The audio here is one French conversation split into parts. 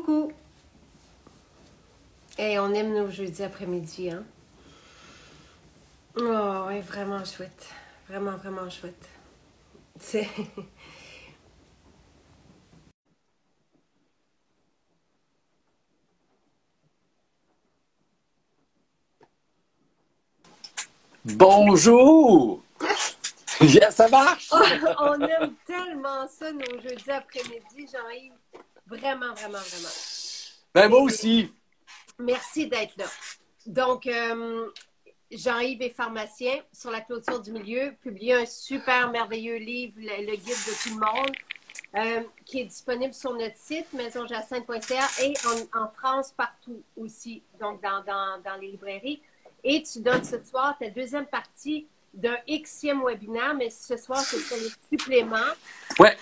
Coucou! Et on aime nos jeudis après-midi, hein? Oh, ouais, vraiment chouette. Vraiment, vraiment chouette. C'est... Bonjour! Bien, ça marche! On aime tellement ça, nos jeudis après-midi, Jean-Yves. Vraiment, vraiment, vraiment. Ben, moi aussi. Merci d'être là. Donc, Jean-Yves est pharmacien sur la clôture du milieu, publié un super merveilleux livre, le guide de tout le monde, qui est disponible sur notre site maisonjacinthe.ca et en France partout aussi, donc dans les librairies. Et tu donnes ce soir ta deuxième partie d'un Xème webinaire, mais ce soir, c'est sur les suppléments. Ouais.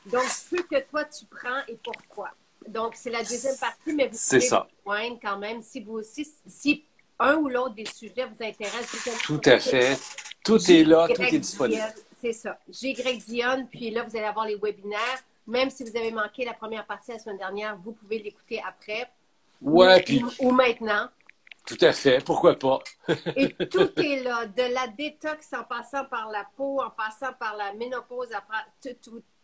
Donc, ce que toi, tu prends et pourquoi. Donc, c'est la deuxième partie, mais vous C'est pouvez ça. vous joindre quand même si vous aussi, si un ou l'autre des sujets vous intéresse. Tout à fait. Tout est là, tout est disponible. C'est ça. J'ai Greg Dionne, puis là, vous allez avoir les webinaires. Même si vous avez manqué la première partie la semaine dernière, vous pouvez l'écouter après. Ouais, puis Ou maintenant. tout à fait. Pourquoi pas? Et tout est là. De la détox en passant par la peau, en passant par la ménopause,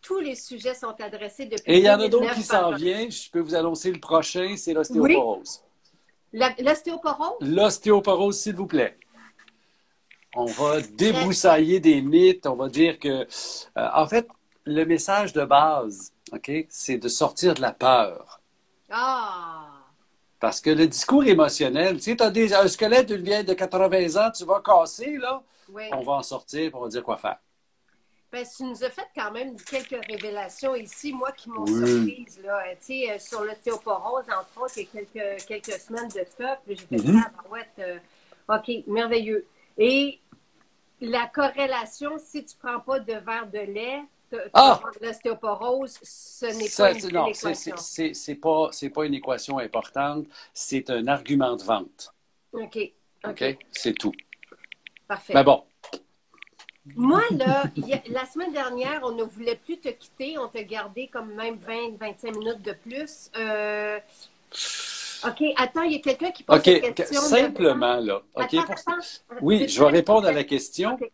tous les sujets sont adressés depuis Et il y en a 2009 d'autres qui par s'en Jean. viennent. Je peux vous annoncer le prochain, c'est Oui. l'ostéoporose. L'ostéoporose? L'ostéoporose, s'il vous plaît. On va débroussailler des mythes. On va dire que, en fait, le message de base, OK, c'est de sortir de la peur. Ah! Parce que le discours émotionnel, tu sais, tu as un squelette d'une vieille de 80 ans, tu vas casser, là, Oui. on va en sortir, puis on va dire quoi faire. Ben, tu nous as fait quand même quelques révélations ici, moi, qui m'ont Oui. surprise, là. Tu sais, sur l'ostéoporose, entre autres, il y a quelques semaines de ça, puis j'ai fait ça, barouette, OK, merveilleux. Et la corrélation, si tu ne prends pas de verre de lait, tu vas avoir de l'ostéoporose, ce n'est pas une belle équation. C'est pas une équation importante, c'est un argument de vente. OK. OK? C'est tout. Parfait. Mais bon. Moi, là, la semaine dernière, on ne voulait plus te quitter. On t'a gardé comme même 20-25 minutes de plus. OK, attends, il y a quelqu'un qui pose une question. Simplement, là. OK, attends. Oui, je vais répondre à la question. Okay.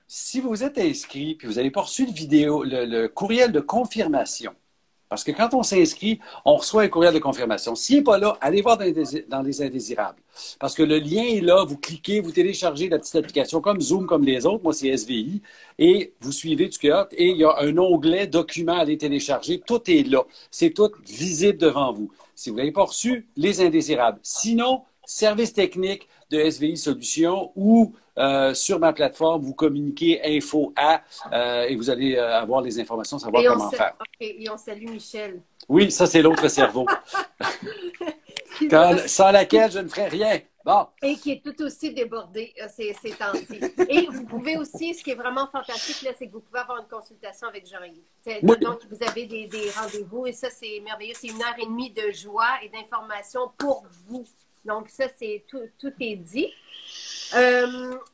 Si vous êtes inscrit puis vous n'avez pas reçu le courriel de confirmation, parce que quand on s'inscrit, on reçoit un courriel de confirmation. S'il n'est pas là, allez voir dans les indésirables. Parce que le lien est là, vous cliquez, vous téléchargez la petite application comme Zoom, comme les autres, moi c'est SVI, et vous suivez du QR, et il y a un onglet documents à aller télécharger. Tout est là. C'est tout visible devant vous. Si vous n'avez pas reçu, les indésirables. Sinon, service technique de SVI Solutions ou sur ma plateforme, vous communiquez info à et vous allez avoir les informations, savoir comment faire. OK, et on salue Michel. Oui, ça, c'est l'autre cerveau. Sans laquelle je ne ferais rien. Bon. Et qui est tout aussi débordé ces temps-ci. Et vous pouvez aussi, ce qui est vraiment fantastique, là, c'est que vous pouvez avoir une consultation avec Jean-Yves. Oui. Donc, vous avez des rendez-vous et ça, c'est merveilleux. C'est 1h30 de joie et d'information pour vous. Donc, ça, c'est tout est dit.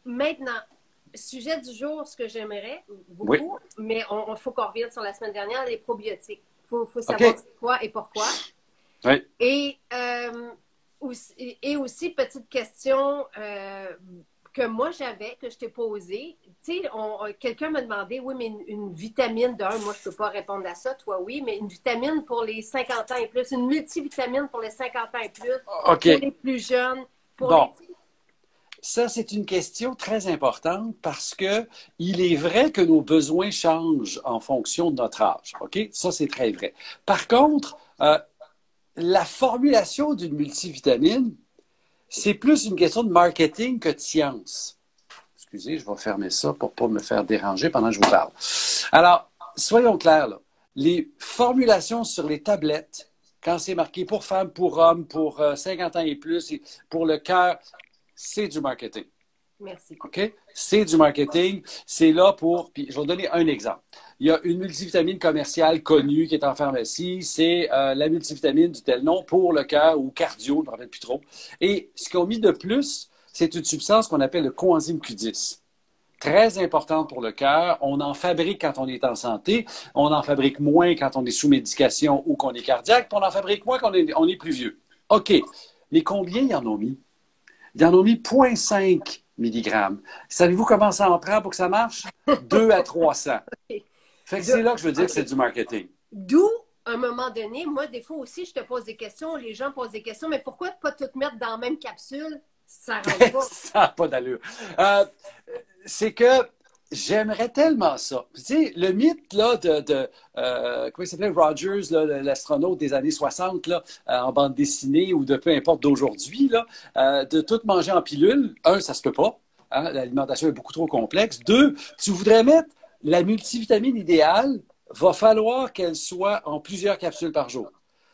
Maintenant, sujet du jour, ce que j'aimerais beaucoup, oui. mais il faut qu'on revienne sur la semaine dernière, les probiotiques. Il faut savoir quoi et pourquoi. Oui. Et aussi, petite question que moi j'avais, que je t'ai posée. Tu sais, quelqu'un m'a demandé, oui, mais une vitamine d'un, moi je ne peux pas répondre à ça, toi oui, mais une vitamine pour les 50 ans et plus, une multivitamine pour les 50 ans et plus, pour les plus jeunes, pour les... Ça, c'est une question très importante parce que il est vrai que nos besoins changent en fonction de notre âge. OK? Ça, c'est très vrai. Par contre, la formulation d'une multivitamine, c'est plus une question de marketing que de science. Excusez, je vais fermer ça pour ne pas me faire déranger pendant que je vous parle. Alors, soyons clairs, là. Les formulations sur les tablettes, quand c'est marqué pour femmes, pour hommes, pour 50 ans et plus, et pour le cœur, c'est du marketing. Merci. OK? C'est du marketing. C'est là pour... Puis je vais vous donner un exemple. Il y a une multivitamine commerciale connue qui est en pharmacie. C'est la multivitamine du tel nom pour le cœur ou cardio, je ne me rappelle plus trop. Et ce qu'ils ont mis de plus, c'est une substance qu'on appelle le coenzyme Q10. très importante pour le cœur. On en fabrique quand on est en santé. On en fabrique moins quand on est sous médication ou qu'on est cardiaque. Puis on en fabrique moins quand on est plus vieux. OK. Mais combien ils en ont mis? Ils en ont mis 0,5 mg. Savez-vous comment ça en prend pour que ça marche? 2 à 300. OK. Fait que c'est là que je veux dire que c'est du marketing. D'où, à un moment donné, moi, des fois aussi, je te pose des questions, les gens posent des questions, mais pourquoi pas tout mettre dans la même capsule? Ça rentre pas. Ça n'a pas d'allure. C'est que j'aimerais tellement ça. Tu sais, le mythe là, comment il s'appelait, Rogers, l'astronaute des années 60, là, en bande dessinée ou de peu importe d'aujourd'hui, de tout manger en pilule, un, ça se peut pas. Hein, l'alimentation est beaucoup trop complexe. Deux, tu voudrais mettre la multivitamine idéale, va falloir qu'elle soit en plusieurs capsules par jour.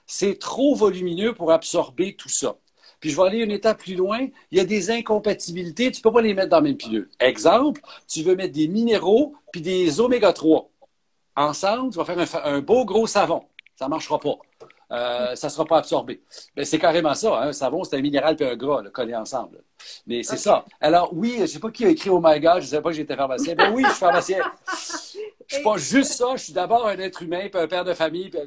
C'est trop volumineux pour absorber tout ça. Puis je vais aller une étape plus loin, il y a des incompatibilités, tu ne peux pas les mettre dans la même pilule. Exemple, tu veux mettre des minéraux puis des oméga-3. Ensemble, tu vas faire un beau gros savon. Ça ne marchera pas. Ça ne sera pas absorbé. Mais c'est carrément ça. Hein? Un savon, c'est un minéral et un gras collés ensemble. Mais c'est ça. Alors oui, je ne sais pas qui a écrit « Oh my God », je ne savais pas que j'étais pharmacien. Ben oui, je suis pharmacien. Je suis pas juste ça, je suis d'abord un être humain, puis un père de famille, puis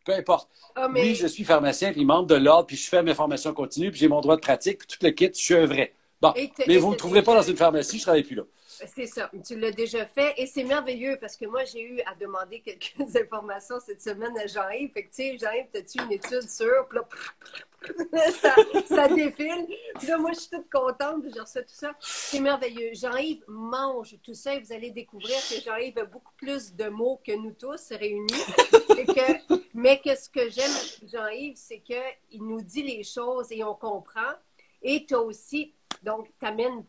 peu importe. Mais... Oui, je suis pharmacien, puis membre de l'ordre, puis je fais mes formations continues, puis j'ai mon droit de pratique, puis tout le kit, je suis un vrai. Bon, mais vous ne me trouverez pas dans une pharmacie, je ne travaille plus là. C'est ça, tu l'as déjà fait et c'est merveilleux parce que moi, j'ai eu à demander quelques informations cette semaine à Jean-Yves. Fait que, tu sais, Jean-Yves, as-tu une étude sur... Puis là, ça défile. Puis là, moi, je suis toute contente, j'ai reçu tout ça. C'est merveilleux. Jean-Yves mange tout ça et vous allez découvrir que Jean-Yves a beaucoup plus de mots que nous tous réunis. Mais que ce que j'aime avec Jean-Yves, c'est qu'il nous dit les choses et on comprend. Et tu as aussi, donc, tu amènes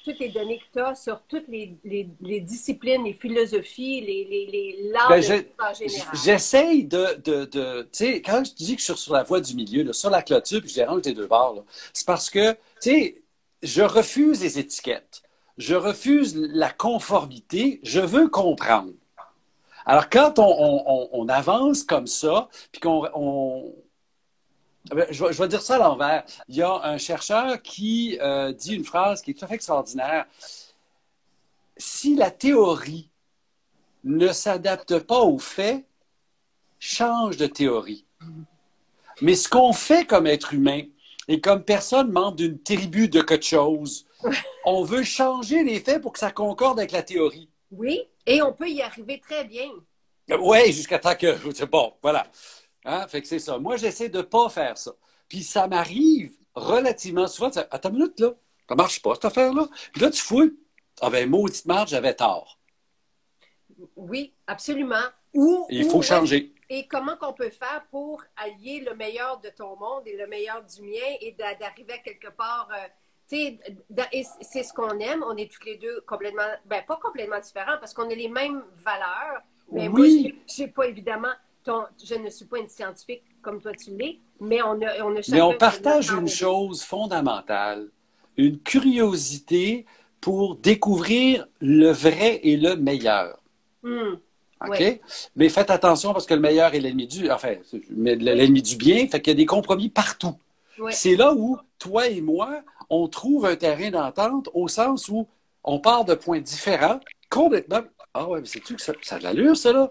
toutes les données que tu as sur toutes les disciplines, les philosophies, l'art en général. J'essaye tu sais, quand je dis que je suis sur la voie du milieu, là, sur la clôture, puis je dérange des deux bords, c'est parce que, tu sais, je refuse les étiquettes. Je refuse la conformité. Je veux comprendre. Alors, quand on avance comme ça, puis je vais dire ça à l'envers. Il y a un chercheur qui dit une phrase qui est tout à fait extraordinaire. Si la théorie ne s'adapte pas aux faits, change de théorie. Mais ce qu'on fait comme être humain et comme personne membre d'une tribu de quelque chose, on veut changer les faits pour que ça concorde avec la théorie. Oui, et on peut y arriver très bien. Oui, jusqu'à temps que... C'est bon, voilà. Hein? Fait que c'est ça. Moi, j'essaie de ne pas faire ça. Puis ça m'arrive relativement souvent. Attends une minute, là. Ça marche pas, cette affaire-là. Puis là, tu fouilles. Ah ben, maudite marge, j'avais tort. Oui, absolument. Il faut changer. Et comment qu'on peut faire pour allier le meilleur de ton monde et le meilleur du mien et d'arriver à quelque part... et c'est ce qu'on aime. On est tous les deux complètement... Ben, pas complètement différents parce qu'on a les mêmes valeurs. Mais oui. Moi, je sais pas, évidemment... je ne suis pas une scientifique comme toi tu l'es, mais on a chacun... Mais on partage une chose fondamentale, une curiosité pour découvrir le vrai et le meilleur. OK? Oui. Mais faites attention parce que le meilleur est l'ennemi l'ennemi du bien, fait qu'il y a des compromis partout. Oui. C'est là où, toi et moi, on trouve un terrain d'entente au sens où on part de points différents, complètement... Ah ouais, mais sais-tu que ça a de l'allure, ça, là?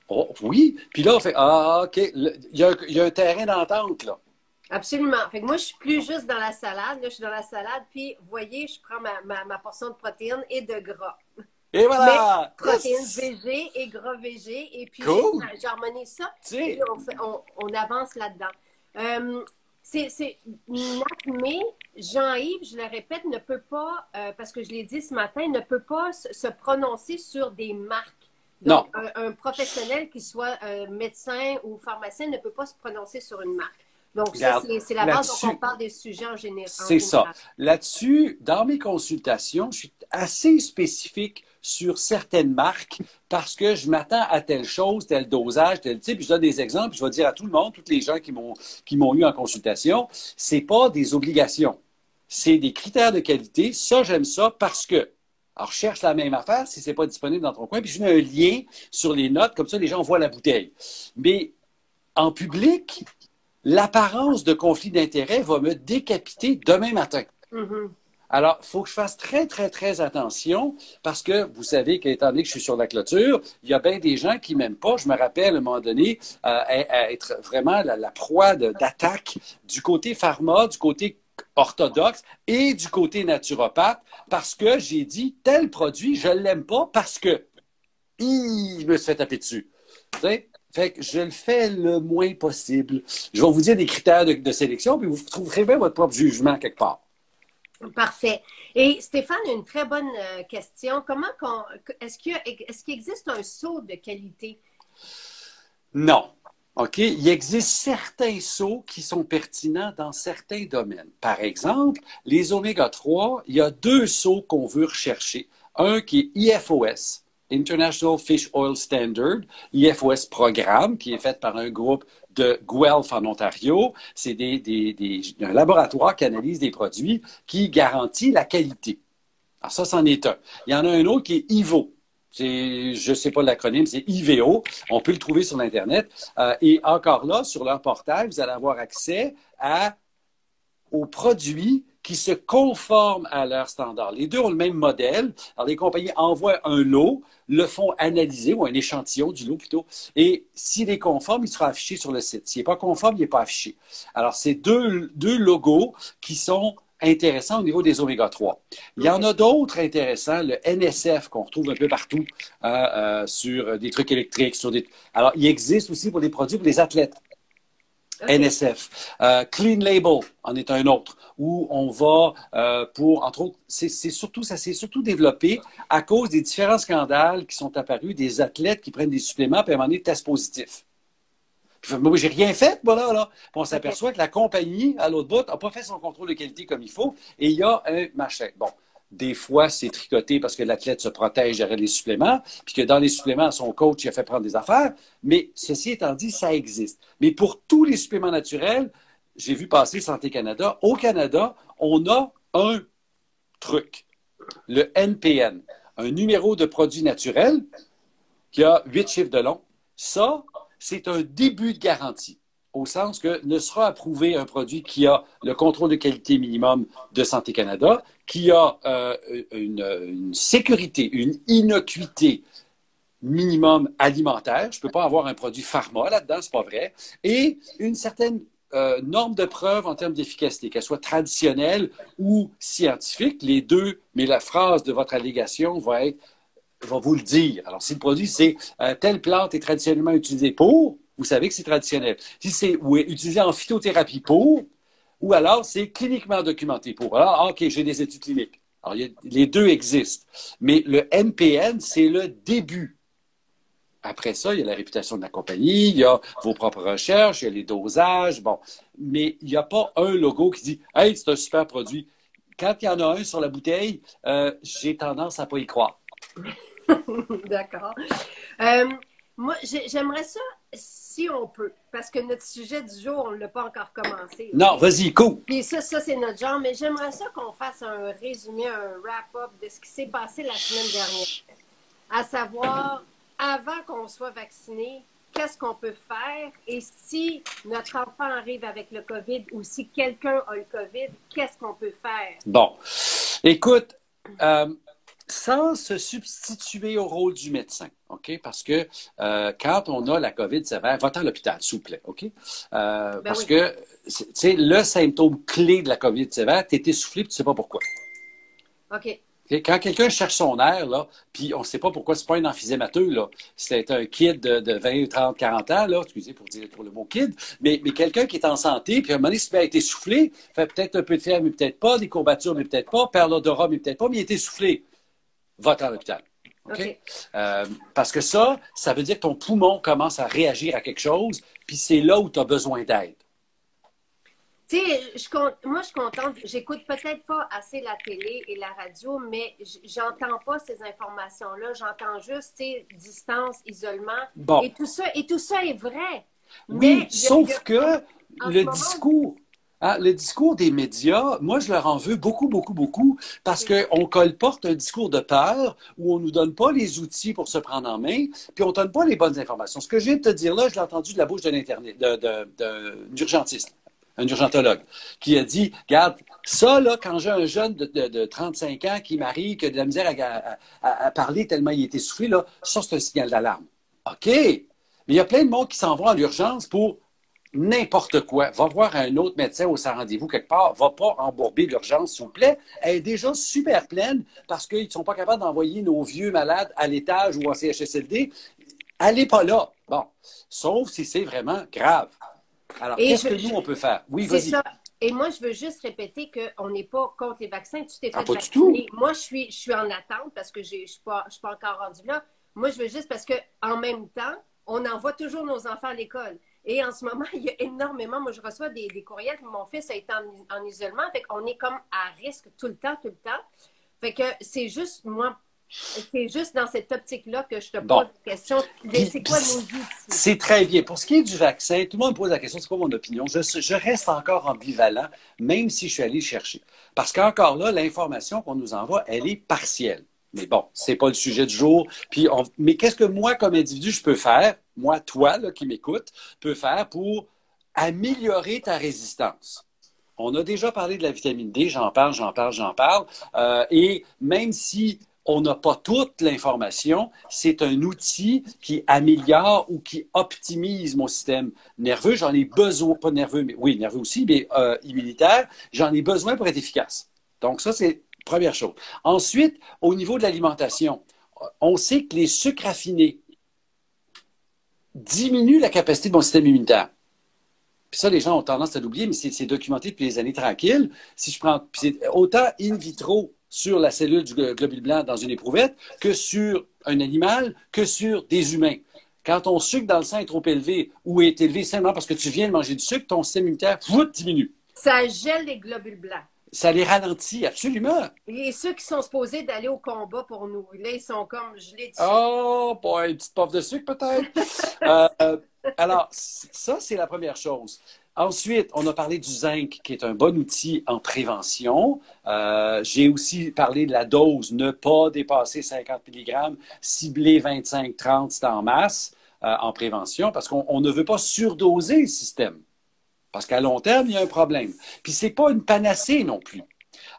Oh, oui. Puis là, on fait ah, OK. Il y a un terrain d'entente, là. Absolument. Fait que moi, je suis plus juste dans la salade. Là, je suis dans la salade. Puis, vous voyez, je prends ma portion de protéines et de gras. Et voilà! Mais, protéines VG et gras VG. Et puis, cool. J'harmonise ça. Et on avance là-dedans. Mais Jean-Yves, je le répète, ne peut pas, parce que je l'ai dit ce matin, ne peut pas se prononcer sur des marques. Donc, un professionnel qui soit médecin ou pharmacien ne peut pas se prononcer sur une marque. Donc, ça, c'est la base dont on parle des sujets en général. C'est ça. Là-dessus, dans mes consultations, je suis assez spécifique sur certaines marques parce que je m'attends à telle chose, tel dosage, tel type. Je donne des exemples, puis je vais dire à tout le monde, toutes les gens qui m'ont eu en consultation, c'est pas des obligations. C'est des critères de qualité. Ça, j'aime ça parce que alors, cherche la même affaire si ce n'est pas disponible dans ton coin, puis je mets un lien sur les notes, comme ça, les gens voient la bouteille. Mais en public, l'apparence de conflit d'intérêt va me décapiter demain matin. Alors, il faut que je fasse très, très, très attention parce que vous savez qu'étant donné que je suis sur la clôture, il y a bien des gens qui m'aiment pas. Je me rappelle à un moment donné être vraiment la proie d'attaque du côté pharma, du côté orthodoxe et du côté naturopathe parce que j'ai dit tel produit, je l'aime pas parce que je me suis fait taper dessus. Tu sais? Fait que je le fais le moins possible. Je vais vous dire des critères de sélection, puis vous trouverez bien votre propre jugement quelque part. Parfait. Et Stéphane, une très bonne question. Est-ce qu'il existe un saut de qualité? Non. OK? Il existe certains sauts qui sont pertinents dans certains domaines. Par exemple, les oméga-3, il y a deux sauts qu'on veut rechercher. Un qui est IFOS, International Fish Oil Standard, IFOS Programme, qui est fait par un groupe de Guelph en Ontario. C'est un laboratoire qui analyse des produits qui garantit la qualité. Alors ça, c'en est un. Il y en a un autre qui est IVO. Je ne sais pas l'acronyme, c'est IVO. On peut le trouver sur l'Internet. Et encore là, sur leur portail, vous allez avoir accès aux produits qui se conforment à leurs standards. Les deux ont le même modèle. Alors, les compagnies envoient un lot, le font analyser, ou un échantillon du lot plutôt, et s'il est conforme, il sera affiché sur le site. S'il n'est pas conforme, il n'est pas affiché. Alors, c'est deux logos qui sont intéressants au niveau des oméga-3. Il y en a d'autres intéressants, le NSF qu'on retrouve un peu partout sur des trucs électriques. Alors, il existe aussi pour des produits pour les athlètes. Okay. NSF. Clean Label en est un autre, où on va entre autres, ça s'est surtout développé à cause des différents scandales qui sont apparus des athlètes qui prennent des suppléments puis à un moment donné testent positif. Moi, j'ai rien fait, voilà, là. Puis on s'aperçoit que la compagnie, à l'autre bout, n'a pas fait son contrôle de qualité comme il faut et il y a un machin. Bon. Des fois, c'est tricoté parce que l'athlète se protège derrière les suppléments, puis que dans les suppléments, son coach il a fait prendre des affaires. Mais ceci étant dit, ça existe. Mais pour tous les suppléments naturels, j'ai vu passer Santé Canada. Au Canada, on a un truc, le NPN, un numéro de produit naturel qui a 8 chiffres de long. Ça, c'est un début de garantie, au sens que ne sera approuvé un produit qui a le contrôle de qualité minimum de Santé Canada, qui a une sécurité, une innocuité minimum alimentaire. Je ne peux pas avoir un produit pharma là-dedans, c'est pas vrai. Et une certaine norme de preuve en termes d'efficacité, qu'elle soit traditionnelle ou scientifique, les deux, mais la phrase de votre allégation va vous le dire. Alors, si le produit, c'est telle plante est traditionnellement utilisée pour, vous savez que c'est traditionnel. Si c'est utilisé en phytothérapie pour, ou alors c'est cliniquement documenté pour. Alors, OK, j'ai des études cliniques. Alors, les deux existent. Mais le NPN, c'est le début. Après ça, il y a la réputation de la compagnie, il y a vos propres recherches, il y a les dosages, bon. Mais il n'y a pas un logo qui dit « Hey, c'est un super produit ». Quand il y en a un sur la bouteille, j'ai tendance à ne pas y croire. D'accord. Moi, j'aimerais ça, si on peut, parce que notre sujet du jour, on ne l'a pas encore commencé. Non, vas-y, cool. Puis ça c'est notre genre, mais j'aimerais ça qu'on fasse un résumé, un wrap-up de ce qui s'est passé la semaine dernière. À savoir, avant qu'on soit vacciné, qu'est-ce qu'on peut faire? Et si notre enfant arrive avec le COVID ou si quelqu'un a le COVID, qu'est-ce qu'on peut faire? Bon, écoute, sans se substituer au rôle du médecin, OK? Parce que quand on a la COVID sévère, va-t'en à l'hôpital, s'il vous plaît, OK? Parce que, tu sais, le symptôme clé de la COVID sévère, tu es essoufflé et tu ne sais pas pourquoi. OK. Quand quelqu'un cherche son air, là, puis on ne sait pas pourquoi, c'est pas un emphysémateux, là. C'est un kid de 20, 30, 40 ans, là, excusez pour le mot kid, mais quelqu'un qui est en santé, puis à un moment donné, il a été essoufflé, fait peut-être un peu de fièvre, mais peut-être pas, des courbatures, mais peut-être pas, perd l'odorat, mais peut-être pas, mais il est essoufflé. Va-t'en à l'hôpital. Okay? Parce que ça veut dire que ton poumon commence à réagir à quelque chose, puis c'est là où tu as besoin d'aide. Tu sais, moi, je suis contente. J'écoute peut-être pas assez la télé et la radio, mais j'entends pas ces informations-là. J'entends juste, tu sais, distance, isolement. Bon. Et tout ça est vrai. Oui, mais sauf que le discours des médias, moi, je leur en veux beaucoup, beaucoup, beaucoup, parce qu'on colporte un discours de peur où on ne nous donne pas les outils pour se prendre en main, puis on ne donne pas les bonnes informations. Ce que je viens de te dire là, je l'ai entendu de la bouche d'un d'urgentiste. un urgentologue, qui a dit, regarde, ça, là, quand j'ai un jeune de 35 ans qui m'arrive, qui a de la misère à parler tellement il est essoufflé, là, ça, c'est un signal d'alarme. OK, mais il y a plein de monde qui s'en vont à l'urgence pour n'importe quoi. Va voir un autre médecin au sans rendez-vous quelque part. Va pas embourber l'urgence, s'il vous plaît. Elle est déjà super pleine parce qu'ils ne sont pas capables d'envoyer nos vieux malades à l'étage ou en CHSLD. Allez pas là. Bon, sauf si c'est vraiment grave. Alors, qu'est-ce que nous, on peut faire? Oui, vas-y. Ça. Et moi, je veux juste répéter qu'on n'est pas contre les vaccins. Tu t'es fait pas du tout. Moi, je suis en attente parce que je ne suis pas encore rendue là. Moi, je veux juste parce qu'en même temps, on envoie toujours nos enfants à l'école. Et en ce moment, il y a énormément, moi je reçois des courriels, mon fils a été en isolement, fait qu'on est comme à risque tout le temps. Fait que c'est juste, moi, c'est juste dans cette optique-là que je te pose la question. C'est quoi nos outils? C'est très bien. Pour ce qui est du vaccin, tout le monde me pose la question, c'est quoi mon opinion? Je reste encore ambivalent, même si je suis allé chercher. Parce qu'encore là, l'information qu'on nous envoie, elle est partielle. Mais bon, c'est pas le sujet du jour. Mais qu'est-ce que moi, comme individu, je peux faire, moi, toi, là, qui m'écoute, peux faire pour améliorer ta résistance? On a déjà parlé de la vitamine D, j'en parle. Et même si on n'a pas toute l'information, c'est un outil qui améliore ou qui optimise mon système nerveux. J'en ai besoin, pas nerveux, mais oui, nerveux aussi, mais immunitaire. J'en ai besoin pour être efficace. Donc ça, c'est première chose. Ensuite, au niveau de l'alimentation, on sait que les sucres raffinés diminuent la capacité de mon système immunitaire. Puis ça, les gens ont tendance à l'oublier, mais c'est documenté depuis les années tranquilles. Si je prends, c'est autant in vitro sur la cellule du globule blanc dans une éprouvette que sur un animal, que sur des humains. Quand ton sucre dans le sang est trop élevé ou est élevé simplement parce que tu viens de manger du sucre, ton système immunitaire diminue. Ça gèle les globules blancs. Ça les ralentit, absolument. Et ceux qui sont supposés d'aller au combat pour nous, là, ils sont comme gelés dessus. Oh, boy, une petite puff de sucre peut-être. Alors, ça, c'est la première chose. Ensuite, on a parlé du zinc, qui est un bon outil en prévention. J'ai aussi parlé de la dose, ne pas dépasser 50 mg, cibler 25-30, c'est en masse en prévention, parce qu'on ne veut pas surdoser le système. Parce qu'à long terme, il y a un problème. Puis, ce n'est pas une panacée non plus.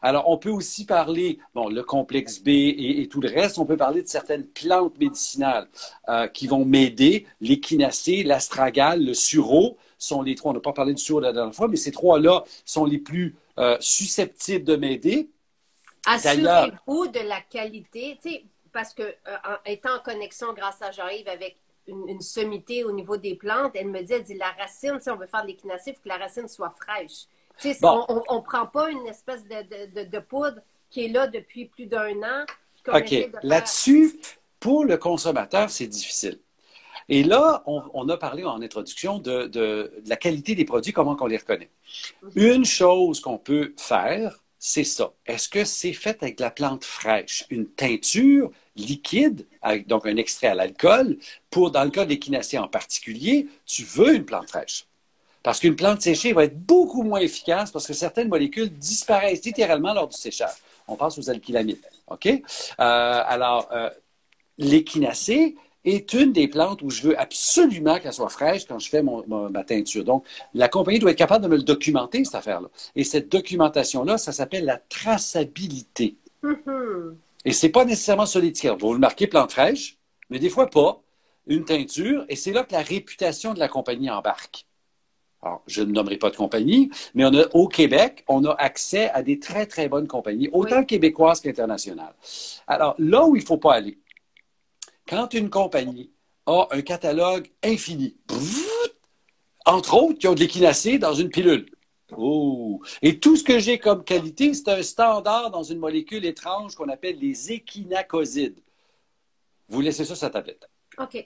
Alors, on peut aussi parler, bon, le complexe B et tout le reste, on peut parler de certaines plantes médicinales qui vont m'aider. L'échinacée, l'astragale, le sureau sont les trois. On n'a pas parlé du sureau la dernière fois, mais ces trois-là sont les plus susceptibles de m'aider. Assurez-vous de la qualité, tu sais, parce que étant en connexion grâce à Jean-Yves avec une sommité au niveau des plantes, elle me dit, la racine, si on veut faire de l'échinacée, il faut que la racine soit fraîche. Bon. On ne prend pas une espèce de poudre qui est là depuis plus d'1 an. OK. Là-dessus, pour le consommateur, c'est difficile. Et là, on a parlé en introduction de la qualité des produits, comment on les reconnaît. Une chose qu'on peut faire, c'est ça. Est-ce que c'est fait avec de la plante fraîche? Une teinture liquide, avec donc un extrait à l'alcool. Dans le cas de l'échinacée en particulier, tu veux une plante fraîche. Parce qu'une plante séchée va être beaucoup moins efficace parce que certaines molécules disparaissent littéralement lors du séchage. On pense aux alkylamides. OK? L'échinacée est une des plantes où je veux absolument qu'elle soit fraîche quand je fais ma teinture. Donc, la compagnie doit être capable de me le documenter, cette affaire-là. Et cette documentation-là, ça s'appelle la traçabilité. Et ce n'est pas nécessairement sur l'étiquette. Vous le marquez plante fraîche, mais des fois pas. Une teinture, et c'est là que la réputation de la compagnie embarque. Alors, je ne nommerai pas de compagnie, mais au Québec, on a accès à des très, très bonnes compagnies, autant québécoises qu'internationales. Alors, là où il ne faut pas aller, quand une compagnie a un catalogue infini, entre autres, qui ont de l'échinacée dans une pilule. Oh! Et tout ce que j'ai comme qualité, c'est un standard dans une molécule étrange qu'on appelle les échinacosides. Vous laissez ça sur la tablette. OK.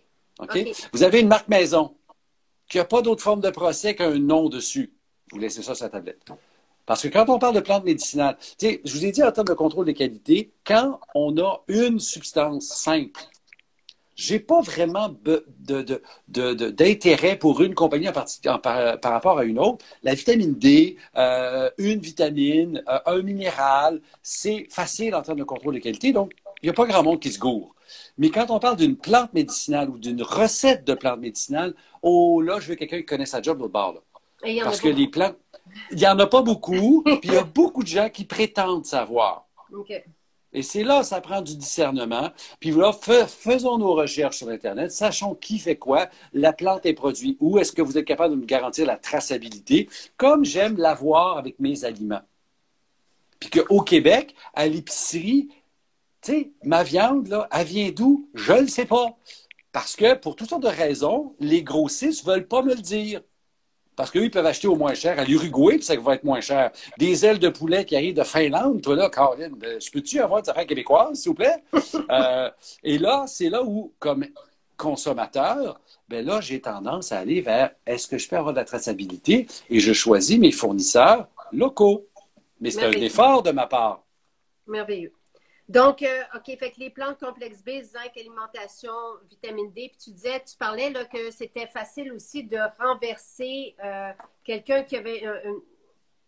Vous avez une marque maison qui n'a pas d'autre forme de procès qu'un nom dessus. Vous laissez ça sur la tablette. Parce que quand on parle de plantes médicinales, je vous ai dit en termes de contrôle des qualités, quand on a une substance simple, je n'ai pas vraiment d'intérêt pour une compagnie par rapport à une autre. La vitamine D, une vitamine, un minéral, c'est facile en termes de contrôle des qualités, donc il n'y a pas grand monde qui se gourre. Mais quand on parle d'une plante médicinale ou d'une recette de plante médicinale, oh là, je veux quelqu'un qui connaisse sa job de l'autre bord. Là. Et il y en a Parce que beaucoup. les plantes, il n'y en a pas beaucoup, puis il y a beaucoup de gens qui prétendent savoir. OK. Et c'est là, ça prend du discernement. Puis voilà, faisons nos recherches sur Internet, sachons qui fait quoi, la plante est produite où, est-ce que vous êtes capable de me garantir la traçabilité, comme j'aime l'avoir avec mes aliments. Puis qu'au Québec, à l'épicerie, tu sais, ma viande, là, elle vient d'où? Je ne le sais pas. Parce que, pour toutes sortes de raisons, les grossistes ne veulent pas me le dire. Parce qu'eux, ils peuvent acheter au moins cher à l'Uruguay, puis ça va être moins cher. Des ailes de poulet qui arrivent de Finlande, toi là, Caroline, je peux-tu avoir des affaires québécoises, s'il vous plaît? Et là, c'est là où, comme consommateur, ben là, j'ai tendance à aller vers est-ce que je peux avoir de la traçabilité? Et je choisis mes fournisseurs locaux. Mais c'est un Merveilleux. effort de ma part. Merveilleux. Donc, OK, fait que les plantes complexe B, zinc, alimentation, vitamine D, puis tu parlais là, que c'était facile aussi de renverser quelqu'un qui avait,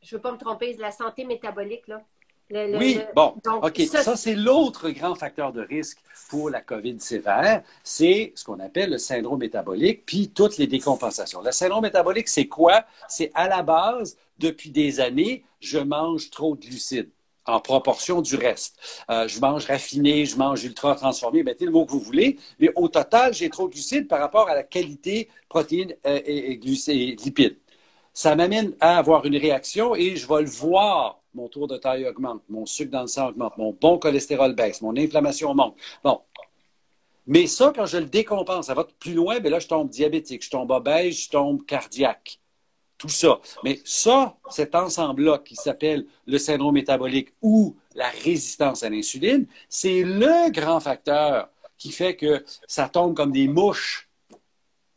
je ne veux pas me tromper, de la santé métabolique, là. Oui, bon, Donc, OK. Ça, c'est l'autre grand facteur de risque pour la COVID sévère. C'est ce qu'on appelle le syndrome métabolique, puis toutes les décompensations. Le syndrome métabolique, c'est quoi? C'est à la base, depuis des années, je mange trop de glucides en proportion du reste. Je mange raffiné, je mange ultra transformé, mettez le mot que vous voulez, mais au total, j'ai trop de glucides par rapport à la qualité protéines et lipides. Ça m'amène à avoir une réaction et je vais le voir. Mon tour de taille augmente, mon sucre dans le sang augmente, mon bon cholestérol baisse, mon inflammation monte. Bon. Mais ça, quand je le décompense, ça va plus loin, mais là, je tombe diabétique, je tombe obèse, je tombe cardiaque. Tout ça. Mais ça, cet ensemble-là qui s'appelle le syndrome métabolique ou la résistance à l'insuline, c'est le grand facteur qui fait que ça tombe comme des mouches.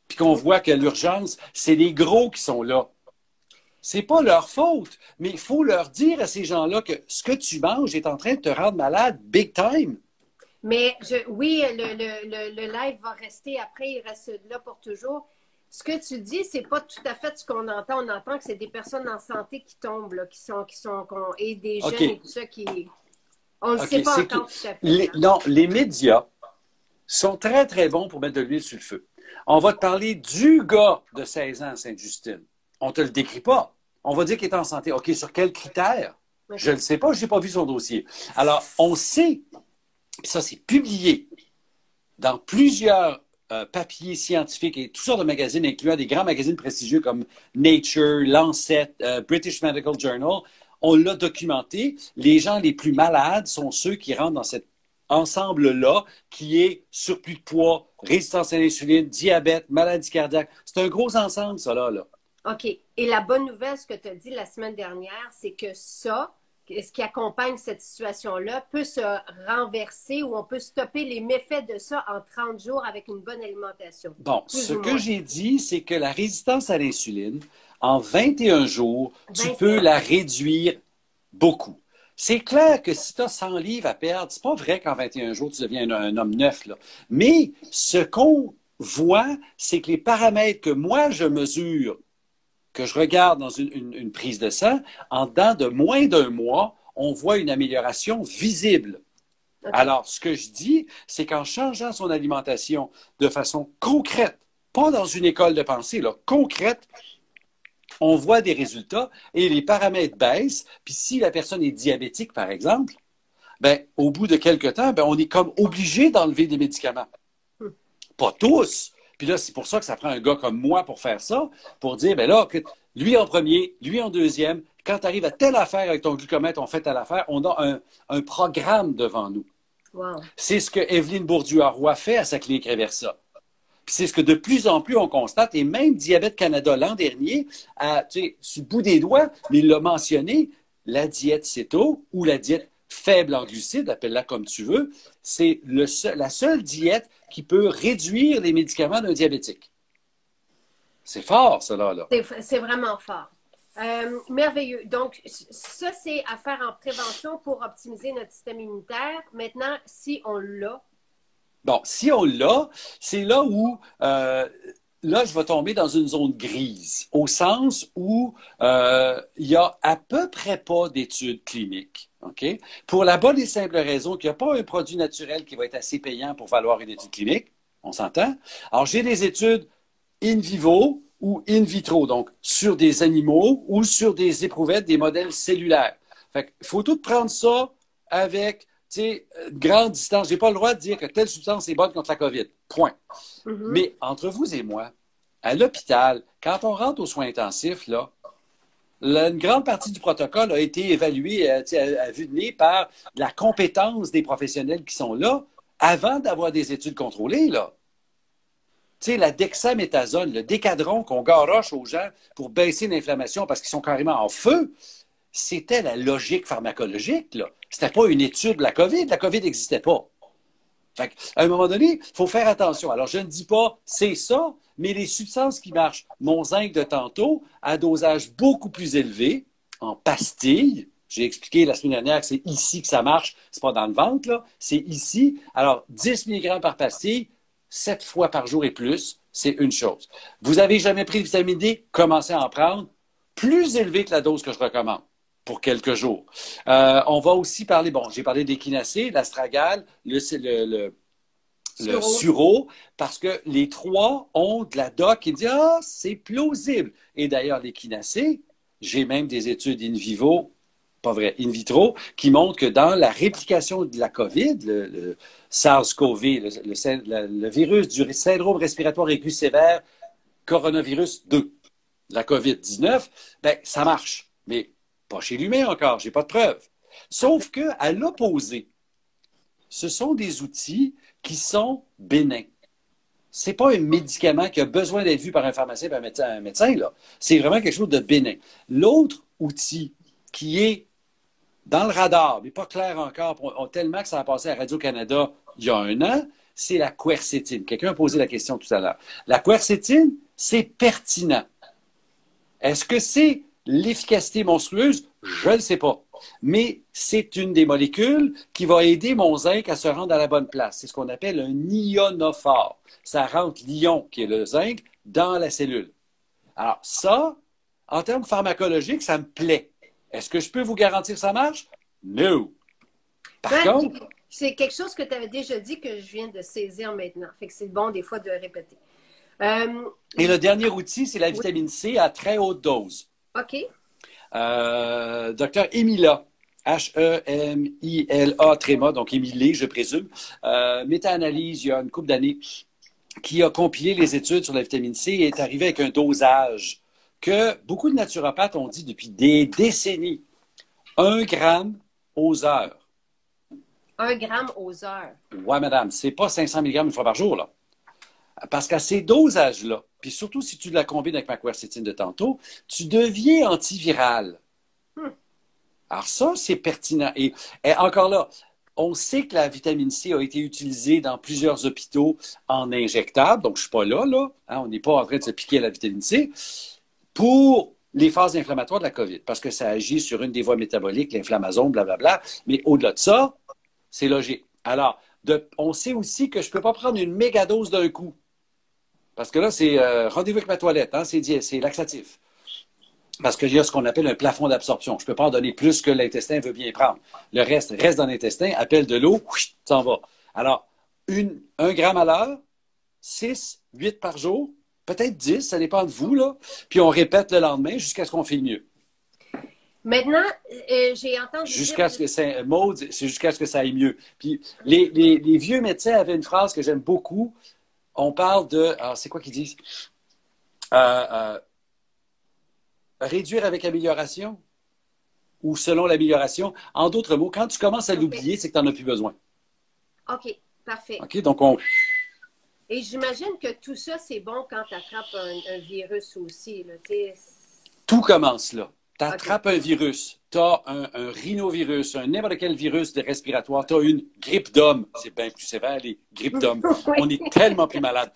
Puis qu'on voit que l'urgence, c'est les gros qui sont là. C'est pas leur faute, mais il faut leur dire à ces gens-là que ce que tu manges est en train de te rendre malade big time. mais oui, le live va rester après, il reste là pour toujours. Ce que tu dis, c'est pas tout à fait ce qu'on entend. On entend que c'est des personnes en santé qui tombent, là, et des jeunes et OK. tout ça qui. On ne le sait OK. pas C'est que encore tout à fait. non, les médias sont très, très bons pour mettre de l'huile sur le feu. On va te parler du gars de 16 ans à Sainte-Justine. On ne te le décrit pas. On va dire qu'il est en santé. OK, sur quels critères? Okay. Je ne le sais pas, je n'ai pas vu son dossier. Alors, on sait, ça c'est publié dans plusieurs papiers scientifiques et toutes sortes de magazines, incluant des grands magazines prestigieux comme Nature, Lancet, British Medical Journal. On l'a documenté. Les gens les plus malades sont ceux qui rentrent dans cet ensemble-là, qui est surplus de poids, résistance à l'insuline, diabète, maladie cardiaque. C'est un gros ensemble, ça, là. OK. Et la bonne nouvelle, ce que tu as dit la semaine dernière, c'est que ça, ce qui accompagne cette situation-là, peut se renverser ou on peut stopper les méfaits de ça en 30 jours avec une bonne alimentation. Bon, ce que j'ai dit, c'est que la résistance à l'insuline, en 21 jours, tu peux la réduire beaucoup. C'est clair que si tu as 100 livres à perdre, c'est pas vrai qu'en 21 jours, tu deviens un homme neuf, là. Mais ce qu'on voit, c'est que les paramètres que moi, je mesure, que je regarde dans une prise de sang, en dedans de moins d'un mois, on voit une amélioration visible. Okay. Alors, ce que je dis, c'est qu'en changeant son alimentation de façon concrète, pas dans une école de pensée, là, concrète, on voit des résultats et les paramètres baissent. Puis si la personne est diabétique, par exemple, ben, au bout de quelques temps, ben, on est comme obligé d'enlever des médicaments. Pas tous. Puis là, c'est pour ça que ça prend un gars comme moi pour faire ça, pour dire, ben là, lui en premier, lui en deuxième, quand tu arrives à telle affaire avec ton glucomètre, on fait telle affaire, on a un programme devant nous. Wow. C'est ce que Evelyne Bourdieu-Roy fait à sa clinique Reversa. Puis c'est ce que de plus en plus on constate, et même Diabète Canada l'an dernier, sur le bout des doigts, mais il l'a mentionné, la diète céto ou la diète faible en glucides, appelle-la comme tu veux, c'est la seule diète qui peut réduire les médicaments d'un diabétique. C'est fort, cela, là. C'est vraiment fort. Merveilleux. Donc, ça, c'est à faire en prévention pour optimiser notre système immunitaire. Maintenant, si on l'a. Bon, si on l'a, c'est là où, là, je vais tomber dans une zone grise, au sens où il n'y a à peu près pas d'études cliniques. Okay? Pour la bonne et simple raison qu'il n'y a pas un produit naturel qui va être assez payant pour valoir une étude clinique. On s'entend? Alors, j'ai des études in vivo ou in vitro, donc sur des animaux ou sur des éprouvettes, des modèles cellulaires. Fait qu'il faut tout prendre ça avec, tu sais, grande distance. J'ai pas le droit de dire que telle substance est bonne contre la COVID. Point. Mais entre vous et moi, à l'hôpital, quand on rentre aux soins intensifs, là, une grande partie du protocole a été évaluée à vue de nez par la compétence des professionnels qui sont là avant d'avoir des études contrôlées, là. Tu sais, la dexaméthasone, le décadron qu'on garoche aux gens pour baisser l'inflammation parce qu'ils sont carrément en feu, c'était la logique pharmacologique, là. C'était pas une étude de la COVID. La COVID n'existait pas. Fait à un moment donné, il faut faire attention. Alors, je ne dis pas c'est ça, mais les substances qui marchent, mon zinc de tantôt, à dosage beaucoup plus élevé, en pastilles, j'ai expliqué la semaine dernière que c'est ici que ça marche, c'est pas dans le ventre, là, c'est ici. Alors, 10 mg par pastille, 7 fois par jour et plus, c'est une chose. Vous n'avez jamais pris de vitamine D, commencez à en prendre, plus élevé que la dose que je recommande pour quelques jours. On va aussi parler, bon, j'ai parlé d'échinacée, l'astragale, le sureau, parce que les trois ont de la doc qui dit « Ah, c'est plausible ». Et d'ailleurs, l'échinacée, j'ai même des études in vivo, pas vrai, in vitro, qui montrent que dans la réplication de la COVID, le SARS-CoV, le virus du syndrome respiratoire aigu sévère, coronavirus 2, la COVID-19, ben, ça marche. Mais pas chez l'humain encore, j'ai pas de preuves. Sauf qu'à l'opposé, ce sont des outils qui sont bénins. Ce n'est pas un médicament qui a besoin d'être vu par un pharmacien, par un médecin, là. C'est vraiment quelque chose de bénin. L'autre outil qui est dans le radar, mais pas clair encore, tellement que ça a passé à Radio-Canada il y a un an, c'est la quercétine. Quelqu'un a posé la question tout à l'heure. La quercétine, c'est pertinent. Est-ce que c'est l'efficacité monstrueuse? Je ne sais pas. Mais c'est une des molécules qui va aider mon zinc à se rendre à la bonne place. C'est ce qu'on appelle un ionophore. Ça rentre l'ion, qui est le zinc, dans la cellule. Alors ça, en termes pharmacologiques, ça me plaît. Est-ce que je peux vous garantir que ça marche? No. Par contre... C'est quelque chose que tu avais déjà dit que je viens de saisir maintenant. Fait que c'est bon des fois de répéter. Et le dernier outil, c'est la vitamine C à très haute dose. OK. Docteur Emila, H-E-M-I-L-A, tréma, donc Émilie, je présume, méta-analyse il y a une couple d'années, qui a compilé les études sur la vitamine C et est arrivé avec un dosage que beaucoup de naturopathes ont dit depuis des décennies. 1 gramme aux heures. 1 gramme aux heures. Oui, madame, c'est pas 500 mg une fois par jour, là. Parce qu'à ces dosages-là, puis surtout si tu la combines avec ma quercétine de tantôt, tu deviens antiviral. Alors ça, c'est pertinent. Et encore là, on sait que la vitamine C a été utilisée dans plusieurs hôpitaux en injectable, donc je ne suis pas là, hein, on n'est pas en train de se piquer à la vitamine C, pour les phases inflammatoires de la COVID, parce que ça agit sur une des voies métaboliques, l'inflammasome, blablabla. Mais au-delà de ça, c'est logique. Alors, on sait aussi que je ne peux pas prendre une méga dose d'un coup. Parce que là, c'est rendez-vous avec ma toilette, hein, c'est laxatif. Parce qu'il y a ce qu'on appelle un plafond d'absorption. Je ne peux pas en donner plus que l'intestin veut bien prendre. Le reste dans l'intestin, appelle de l'eau, s'en va. Alors, 1 gramme à l'heure, 6, 8 par jour, peut-être 10, ça dépend de vous, là. Puis on répète le lendemain jusqu'à ce qu'on fait mieux. Maintenant, j'ai entendu jusqu'à ce que ça, Maud, c'est jusqu'à ce que ça aille mieux. Puis les vieux médecins avaient une phrase que j'aime beaucoup. On parle de... Alors, c'est quoi qu'ils disent? Réduire avec amélioration ou selon l'amélioration. En d'autres mots, quand tu commences à l'oublier, c'est que tu n'en as plus besoin. OK, parfait. OK, donc on... Et j'imagine que tout ça, c'est bon quand tu attrapes un virus aussi. Là, tout commence là. Tu attrapes un virus, tu as un rhinovirus, n'importe quel virus de respiratoire, tu as une grippe d'homme. C'est bien plus sévère, les grippes d'homme. On est tellement plus malade.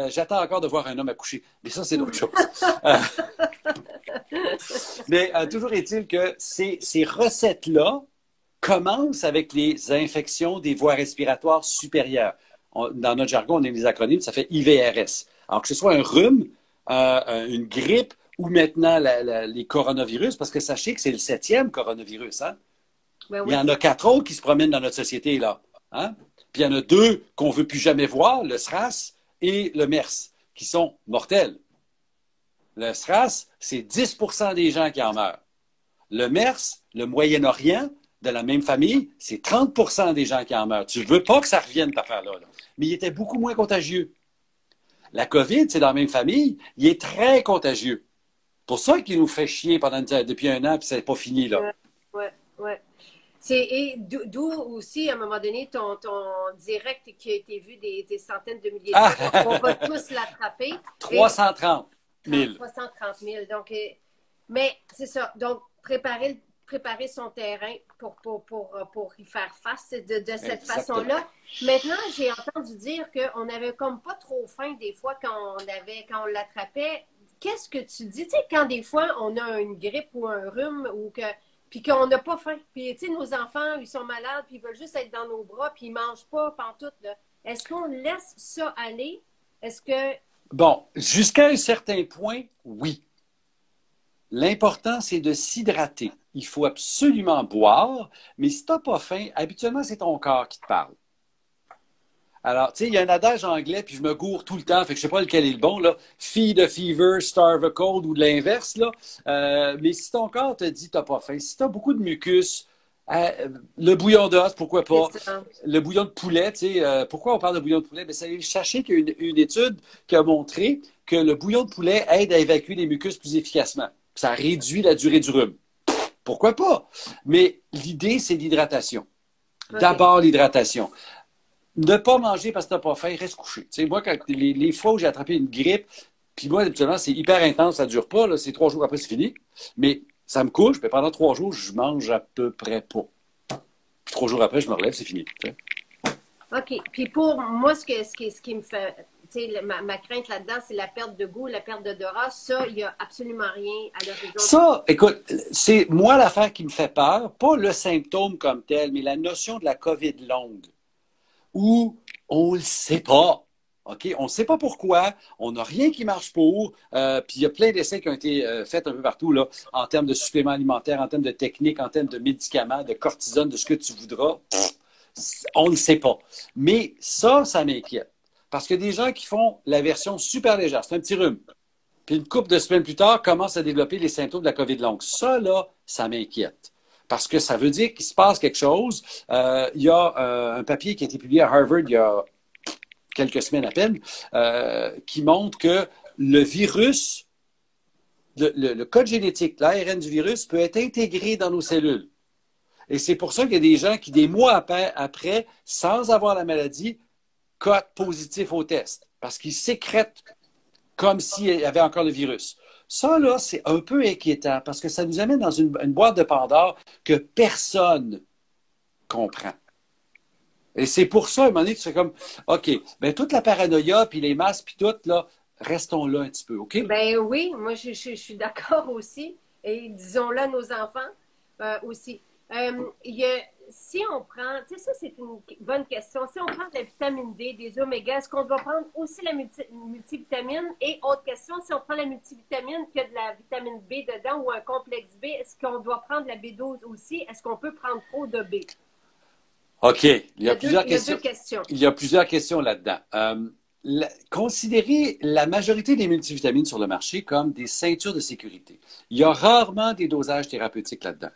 J'attends encore de voir un homme accoucher, mais ça, c'est d'autres chose. Mais toujours est-il que ces recettes-là commencent avec les infections des voies respiratoires supérieures. Dans notre jargon, on a des acronymes, ça fait IVRS. Alors que ce soit un rhume, une grippe, ou maintenant les coronavirus, parce que sachez que c'est le 7e coronavirus. Hein? Ben oui. Il y en a 4 autres qui se promènent dans notre société, là. Hein? Puis il y en a 2 qu'on ne veut plus jamais voir, le SRAS et le MERS, qui sont mortels. Le SRAS, c'est 10% des gens qui en meurent. Le MERS, le Moyen-Orient, de la même famille, c'est 30% des gens qui en meurent. Tu ne veux pas que ça revienne, cette affaire-là. Là. Mais il était beaucoup moins contagieux. La COVID, c'est dans la même famille, il est très contagieux. Pour ça qu'il nous fait chier depuis un an, puis ça n'est pas fini, là. Ouais. Et d'où aussi, à un moment donné, ton direct qui a été vu des centaines de milliers de fois, on va tous l'attraper. 330 000. 330 000. Donc, mais c'est ça. Donc, préparer son terrain pour y faire face de cette façon-là. Maintenant, j'ai entendu dire qu'on n'avait comme pas trop faim des fois quand on l'attrapait. Qu'est-ce que tu dis? Tu sais, quand des fois, on a une grippe ou un rhume puis qu'on n'a pas faim. Puis, tu sais, nos enfants, ils sont malades, puis ils veulent juste être dans nos bras, puis ils ne mangent pas pantoute. Est-ce qu'on laisse ça aller? Est-ce que... Bon, jusqu'à un certain point, oui. L'important, c'est de s'hydrater. Il faut absolument boire, mais si tu n'as pas faim, habituellement, c'est ton corps qui te parle. Alors, tu sais, il y a un adage anglais, puis je me gourre tout le temps, fait que je ne sais pas lequel est le bon, là. Feed a fever, starve a cold, ou de l'inverse, là. Mais si ton corps te dit que tu n'as pas faim, si tu as beaucoup de mucus, le bouillon d'os, pourquoi pas? Le bouillon de poulet, tu sais, pourquoi on parle de bouillon de poulet? Sachez qu'il y a une étude qui a montré que le bouillon de poulet aide à évacuer les mucus plus efficacement. Ça réduit la durée du rhume. Pourquoi pas? Mais l'idée, c'est l'hydratation. Okay. D'abord, l'hydratation. Ne pas manger parce que tu n'as pas faim, reste couché. Tu sais, moi, les fois où j'ai attrapé une grippe, puis moi, habituellement, c'est hyper intense, ça ne dure pas, là, c'est 3 jours après, c'est fini. Mais ça me couche, puis pendant 3 jours, je mange à peu près pas. Puis 3 jours après, je me relève, c'est fini. Tu sais. OK. Puis pour moi, ce qui me fait... Ma crainte là-dedans, c'est la perte de goût, la perte d'odorat. Ça, il n'y a absolument rien à l'horizon. Ça, écoute, c'est moi l'affaire qui me fait peur, pas le symptôme comme tel, mais la notion de la COVID longue, où on ne le sait pas. OK? On ne sait pas pourquoi, on n'a rien qui marche pour, puis il y a plein d'essais qui ont été faits un peu partout, là, en termes de suppléments alimentaires, en termes de techniques, en termes de médicaments, de cortisone, de ce que tu voudras. On ne sait pas. Mais ça m'inquiète. Parce que des gens qui font la version super légère, c'est un petit rhume. Puis une couple de semaines plus tard, commencent à développer les symptômes de la COVID longue. Ça, là, ça m'inquiète. Parce que ça veut dire qu'il se passe quelque chose. Il y a un papier qui a été publié à Harvard il y a quelques semaines à peine, qui montre que le virus, le code génétique, l'ARN du virus peut être intégré dans nos cellules. Et c'est pour ça qu'il y a des gens qui, des mois après, sans avoir la maladie, codent positif au test. Parce qu'ils sécrètent comme s'il y avait encore le virus. Ça, là, c'est un peu inquiétant parce que ça nous amène dans une boîte de Pandore que personne comprend. Et c'est pour ça, à un moment donné, tu fais comme, OK, bien, toute la paranoïa, puis les masques, puis tout, là, restons là un petit peu, OK? Ben oui, moi, je suis d'accord aussi. Et disons-le à nos enfants aussi. Si on prend, tu sais, ça, c'est une bonne question. Si on prend de la vitamine D, des omégas, est-ce qu'on doit prendre aussi la multivitamine? Et autre question, si on prend la multivitamine, qu'il y a de la vitamine B dedans ou un complexe B, est-ce qu'on doit prendre la B12 aussi? Est-ce qu'on peut prendre trop de B? OK. Il y a plusieurs questions. Il y a plusieurs questions là-dedans. Considérez la majorité des multivitamines sur le marché comme des ceintures de sécurité. Il y a rarement des dosages thérapeutiques là-dedans.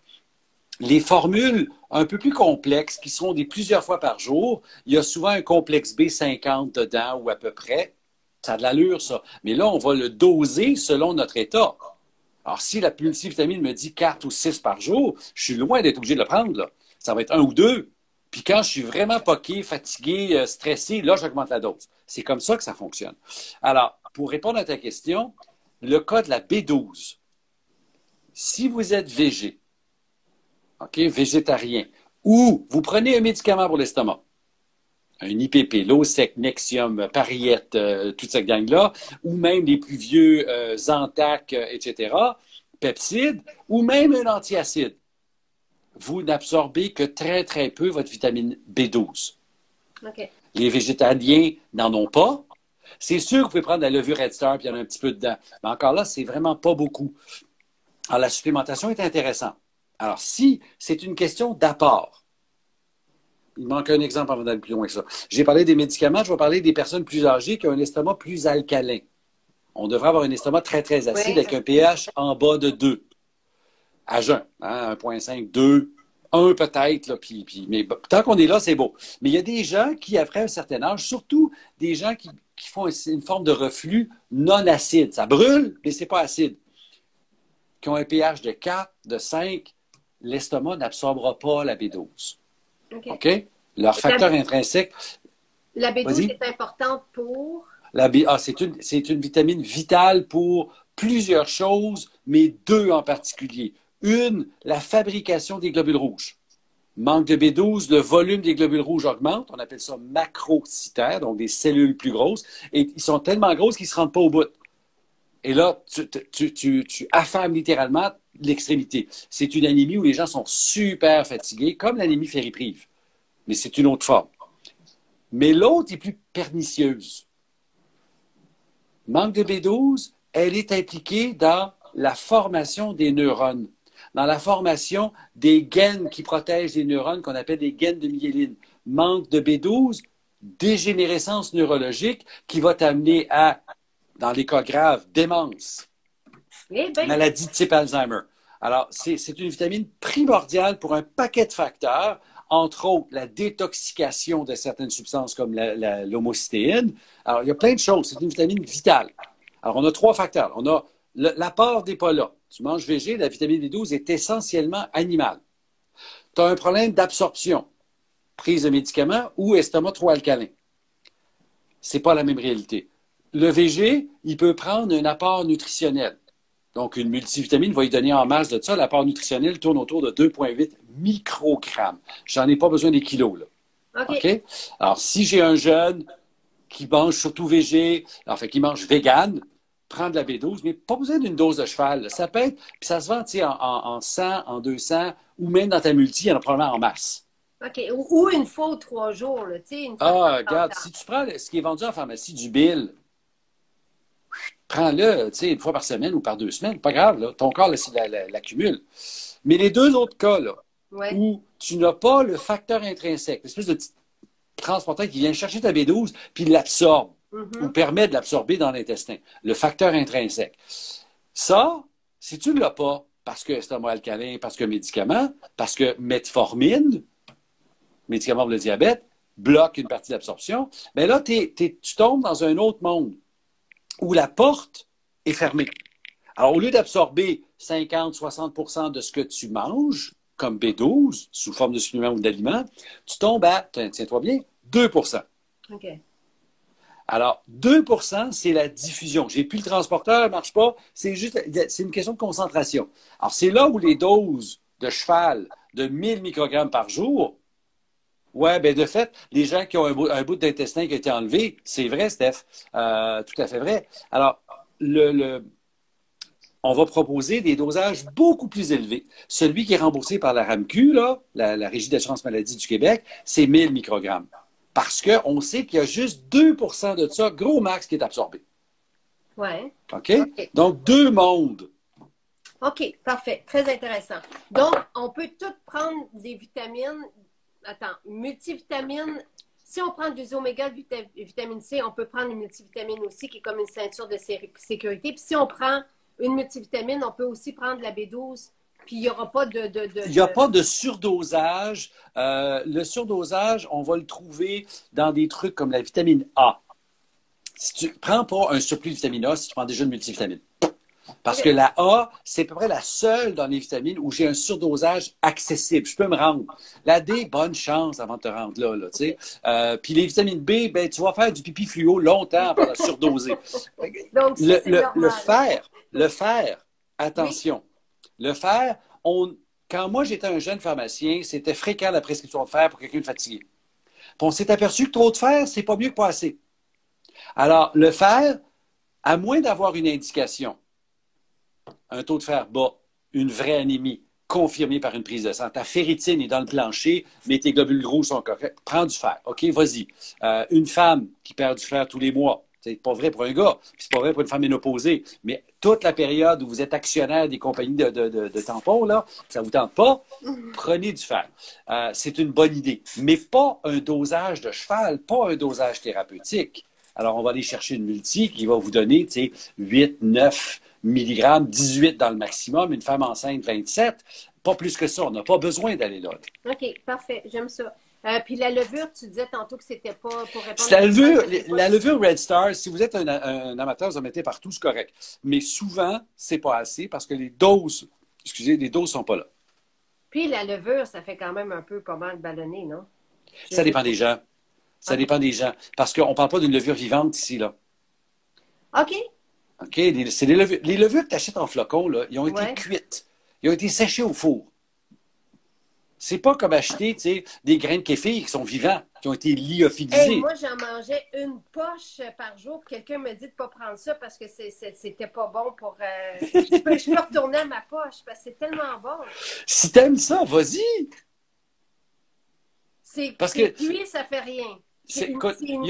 Les formules un peu plus complexes, qui sont des plusieurs fois par jour, il y a souvent un complexe B50 dedans ou à peu près. Ça a de l'allure, ça. Mais là, on va le doser selon notre état. Alors, si la multivitamine me dit 4 ou 6 par jour, je suis loin d'être obligé de le prendre. Là. Ça va être 1 ou 2. Puis quand je suis vraiment poqué, fatigué, stressé, là, j'augmente la dose. C'est comme ça que ça fonctionne. Alors, pour répondre à ta question, le cas de la B12. Si vous êtes végé, OK, végétarien, ou vous prenez un médicament pour l'estomac, un IPP, Losec, Nexium, Pariette, toute cette gang-là, ou même les plus vieux Zantac, etc., pepsides, ou même un antiacide, vous n'absorbez que très, très peu votre vitamine B12. Okay. Les végétaliens n'en ont pas. C'est sûr que vous pouvez prendre de la levure Red Star, puis il y en a un petit peu dedans. Mais encore là, c'est vraiment pas beaucoup. Alors, la supplémentation est intéressante. Alors, si c'est une question d'apport, il manque un exemple avant d'aller plus loin que ça. J'ai parlé des médicaments, je vais parler des personnes plus âgées qui ont un estomac plus alcalin. On devrait avoir un estomac très, très acide Oui. avec un pH en bas de 2 à jeun. Hein, 1,5, 2, 1 peut-être. Là, mais tant qu'on est là, c'est beau. Mais il y a des gens qui, après un certain âge, surtout des gens qui font une forme de reflux non acide. Ça brûle, mais c'est pas acide. Qui ont un pH de 4, de 5, l'estomac n'absorbera pas la B12. OK. OK? Leur facteur intrinsèque. La B12 Vas-y. est importante pour... C'est une vitamine vitale pour plusieurs choses, mais deux en particulier. Une, la fabrication des globules rouges. Manque de B12, le volume des globules rouges augmente. On appelle ça macrocytaires, donc des cellules plus grosses. Et ils sont tellement grosses qu'ils ne se rendent pas au bout. Et là, tu affames littéralement l'extrémité. C'est une anémie où les gens sont super fatigués, comme l'anémie fériprive. Mais c'est une autre forme. Mais l'autre est plus pernicieuse. Manque de B12, elle est impliquée dans la formation des neurones, dans la formation des gaines qui protègent les neurones qu'on appelle des gaines de myéline. Manque de B12, dégénérescence neurologique qui va t'amener à, dans les cas graves, démence, maladie de type Alzheimer. Alors, c'est une vitamine primordiale pour un paquet de facteurs, entre autres la détoxication de certaines substances comme l'homocystéine. Alors, il y a plein de choses. C'est une vitamine vitale. Alors, on a 3 facteurs. On a l'apport n'est pas là. Tu manges végé, la vitamine B12 est essentiellement animale. Tu as un problème d'absorption, prise de médicaments ou estomac trop alcalin. C'est pas la même réalité. Le VG, il peut prendre un apport nutritionnel. Donc, une multivitamine va y donner en masse de ça. L'apport nutritionnel tourne autour de 2,8 microgrammes. J'en ai pas besoin des kilos, là. OK? Alors, si j'ai un jeune qui mange surtout végé, enfin, qui mange vegan, prend de la B12, mais pas besoin d'une dose de cheval. Là. Ça peut être, puis ça se vend, tu sais, en 100, en 200, ou même dans ta multi, il y en a probablement en masse. OK. Ou une fois ou 3 jours, là, tu sais. Une fois Regarde, si tu prends ce qui est vendu en pharmacie, du Bill, prends-le, tu sais, une fois par semaine ou par 2 semaines. Pas grave, là. Ton corps l'accumule. Mais les 2 autres cas, là, où tu n'as pas le facteur intrinsèque, l'espèce de petit transporteur qui vient chercher ta B12 puis l'absorbe ou permet de l'absorber dans l'intestin, le facteur intrinsèque. Ça, si tu ne l'as pas, parce que estomac alcalin, parce que médicament, parce que metformine, médicament pour le diabète, bloque une partie de l'absorption, bien là, tu tombes dans un autre monde où la porte est fermée. Alors, au lieu d'absorber 50-60% de ce que tu manges, comme B12, sous forme de suppléments ou d'aliments, tu tombes à, tiens-toi bien, 2%. OK. Alors, 2%, c'est la diffusion. J'ai plus le transporteur, ne marche pas. C'est une question de concentration. Alors, c'est là où les doses de cheval de 1000 microgrammes par jour, ouais, bien, de fait, les gens qui ont un bout d'intestin qui a été enlevé, c'est vrai, Steph, tout à fait vrai. Alors, on va proposer des dosages beaucoup plus élevés. Celui qui est remboursé par la RAMQ, là, la Régie d'assurance maladie du Québec, c'est 1000 microgrammes. Parce qu'on sait qu'il y a juste 2% de ça, gros max, qui est absorbé. Oui. OK? Donc, 2 mondes. OK, parfait. Très intéressant. Donc, on peut toutes prendre des vitamines. Attends, multivitamines. Si on prend des oméga vitamine C, on peut prendre une multivitamine aussi, qui est comme une ceinture de sécurité. Puis si on prend une multivitamine, on peut aussi prendre la B12. Puis il n'y aura pas Il n'y a pas de surdosage. Le surdosage, on va le trouver dans des trucs comme la vitamine A. Si tu ne prends pas un surplus de vitamine A, si tu prends déjà une multivitamine. Parce que la A, c'est à peu près la seule dans les vitamines où j'ai un surdosage accessible. Je peux me rendre. La D, bonne chance avant de te rendre là, tu sais. Puis les vitamines B, ben, tu vas faire du pipi fluo longtemps avant de surdoser. Donc, le fer, attention. Oui. Le fer, quand moi j'étais un jeune pharmacien, c'était fréquent la prescription de fer pour quelqu'un de fatigué. Puis on s'est aperçu que trop de fer, c'est pas mieux que pas assez. Alors, le fer, à moins d'avoir une indication, un taux de fer bas, une vraie anémie, confirmée par une prise de sang, ta ferritine est dans le plancher, mais tes globules rouges sont corrects, prends du fer. OK, vas-y. Une femme qui perd du fer tous les mois, c'est pas vrai pour un gars, puis c'est pas vrai pour une femme ménopausée, mais toute la période où vous êtes actionnaire des compagnies de tampons, là, ça vous tente pas, prenez du fer. C'est une bonne idée, mais pas un dosage de cheval, pas un dosage thérapeutique. Alors, on va aller chercher une multi qui va vous donner, tu sais, 8, 9 milligrammes, 18 dans le maximum. Une femme enceinte, 27. Pas plus que ça. On n'a pas besoin d'aller là. OK, parfait. J'aime ça. Puis la levure, tu disais tantôt que c'était pas pour répondre La à levure, pas... la levure Red Star, si vous êtes un amateur, vous en mettez partout, c'est correct. Mais souvent, c'est pas assez parce que les doses sont pas là. Puis la levure, ça fait quand même un peu pas mal ballonné, non? Ça dépend des gens. Ça dépend des gens. Parce qu'on ne parle pas d'une levure vivante ici, là. OK. OK? C'est les levures que tu achètes en flocons, là, ils ont été cuites. Ils ont été séchés au four. C'est pas comme acheter, tu sais, des grains de kéfir qui sont vivants, qui ont été lyophilisés. Hey, moi, j'en mangeais une poche par jour. Quelqu'un me dit de ne pas prendre ça parce que c'était pas bon pour... Je peux retourner à ma poche parce que c'est tellement bon. Si t'aimes ça, vas-y! C'est cuit, ça fait rien. Il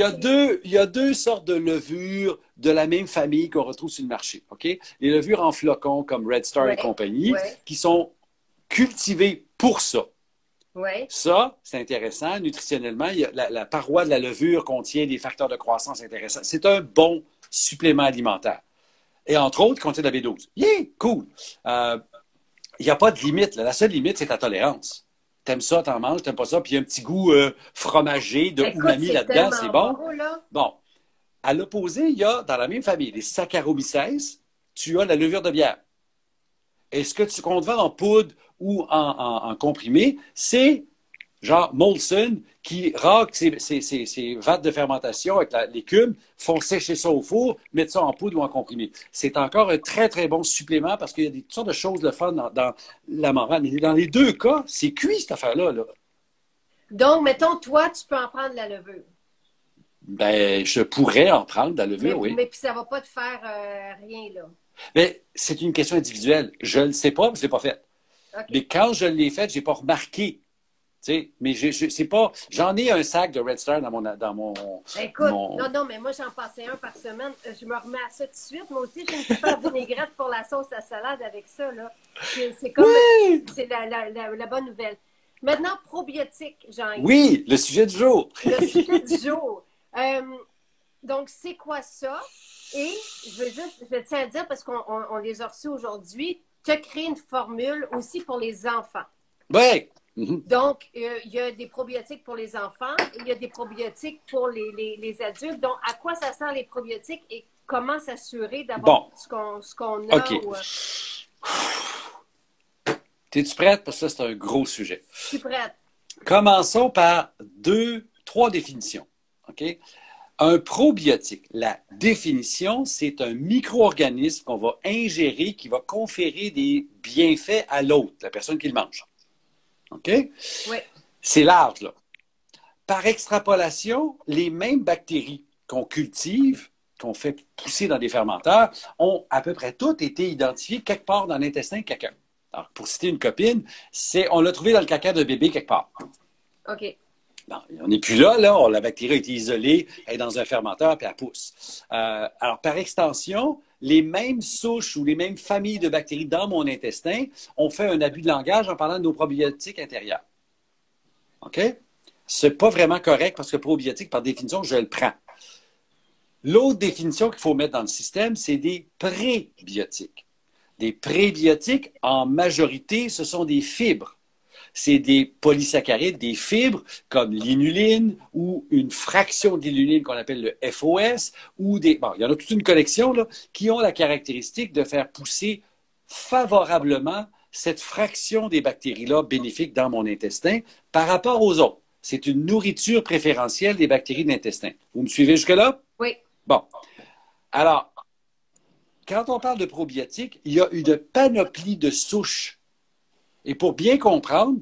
y a deux sortes de levures de la même famille qu'on retrouve sur le marché. OK? Les levures en flocons comme Red Star et compagnie, qui sont cultivées pour ça. Ouais. Ça, c'est intéressant. Nutritionnellement, la paroi de la levure contient des facteurs de croissance intéressants. C'est un bon supplément alimentaire. Et entre autres, il contient de la B12. Yeah, cool. Il n'y a pas de limite. Là. La seule limite, c'est ta tolérance. T'aimes ça, t'en manges, t'aimes pas ça, puis il y a un petit goût fromager de umami là-dedans, c'est bon. Bon. À l'opposé, il y a, dans la même famille, les Saccharomyces, tu as la levure de bière. Et ce qu'on te vend en poudre ou en comprimé, c'est genre Molson qui raque ses vates de fermentation avec l'écume, font sécher ça au four, mettent ça en poudre ou en comprimé. C'est encore un très, très bon supplément parce qu'il y a toutes sortes de choses de fun dans la morane. Mais dans les deux cas, c'est cuit cette affaire-là. Là. Donc, mettons, toi, tu peux en prendre de la levure. Ben, je pourrais en prendre de la levure, oui. Mais puis ça ne va pas te faire rien, là. Mais c'est une question individuelle. Je ne le sais pas, je ne l'ai pas fait. Okay. Mais quand je l'ai fait, je n'ai pas remarqué. Mais c'est pas. J'en ai un sac de Red Star dans mon. Écoute, non, mais moi j'en passais un par semaine. Je me remets à ça tout de suite. Moi aussi, j'ai une super vinaigrette pour la sauce à salade avec ça. C'est comme c'est la bonne nouvelle. Maintenant, probiotiques, Jean-Yves. Oui, le sujet du jour. Le sujet du jour. Donc, c'est quoi ça? Et je tiens à dire, parce qu'on les a reçus aujourd'hui, tu as créé une formule aussi pour les enfants. Oui. Donc, il y a des probiotiques pour les enfants, il y a des probiotiques pour les adultes. Donc, à quoi ça sert les probiotiques et comment s'assurer d'avoir ce qu'on a? OK. Es-tu prête? Parce que ça, c'est un gros sujet. Je suis prête. Commençons par 3 définitions. OK? Un probiotique, la définition, c'est un micro-organisme qu'on va ingérer qui va conférer des bienfaits à l'autre, la personne qui le mange. OK? Oui. C'est large, là. Par extrapolation, les mêmes bactéries qu'on cultive, qu'on fait pousser dans des fermenteurs, ont à peu près toutes été identifiées quelque part dans l'intestin de quelqu'un. Alors, pour citer une copine, on l'a trouvé dans le caca d'un bébé quelque part. OK. Non, on n'est plus là. La bactérie a été isolée, elle est dans un fermenteur, puis elle pousse. Alors, par extension, les mêmes souches ou les mêmes familles de bactéries dans mon intestin ont fait un abus de langage en parlant de nos probiotiques intérieurs. OK? C'est pas vraiment correct parce que probiotique, par définition, je le prends. L'autre définition qu'il faut mettre dans le système, c'est des prébiotiques. Des prébiotiques, en majorité, ce sont des fibres. C'est des polysaccharides, des fibres comme l'inuline ou une fraction de l'inuline qu'on appelle le FOS ou il y en a toute une collection là, qui ont la caractéristique de faire pousser favorablement cette fraction des bactéries-là bénéfiques dans mon intestin par rapport aux autres. C'est une nourriture préférentielle des bactéries de l'intestin. Vous me suivez jusque-là? Oui. Bon. Alors, quand on parle de probiotiques, il y a une panoplie de souches. Et pour bien comprendre,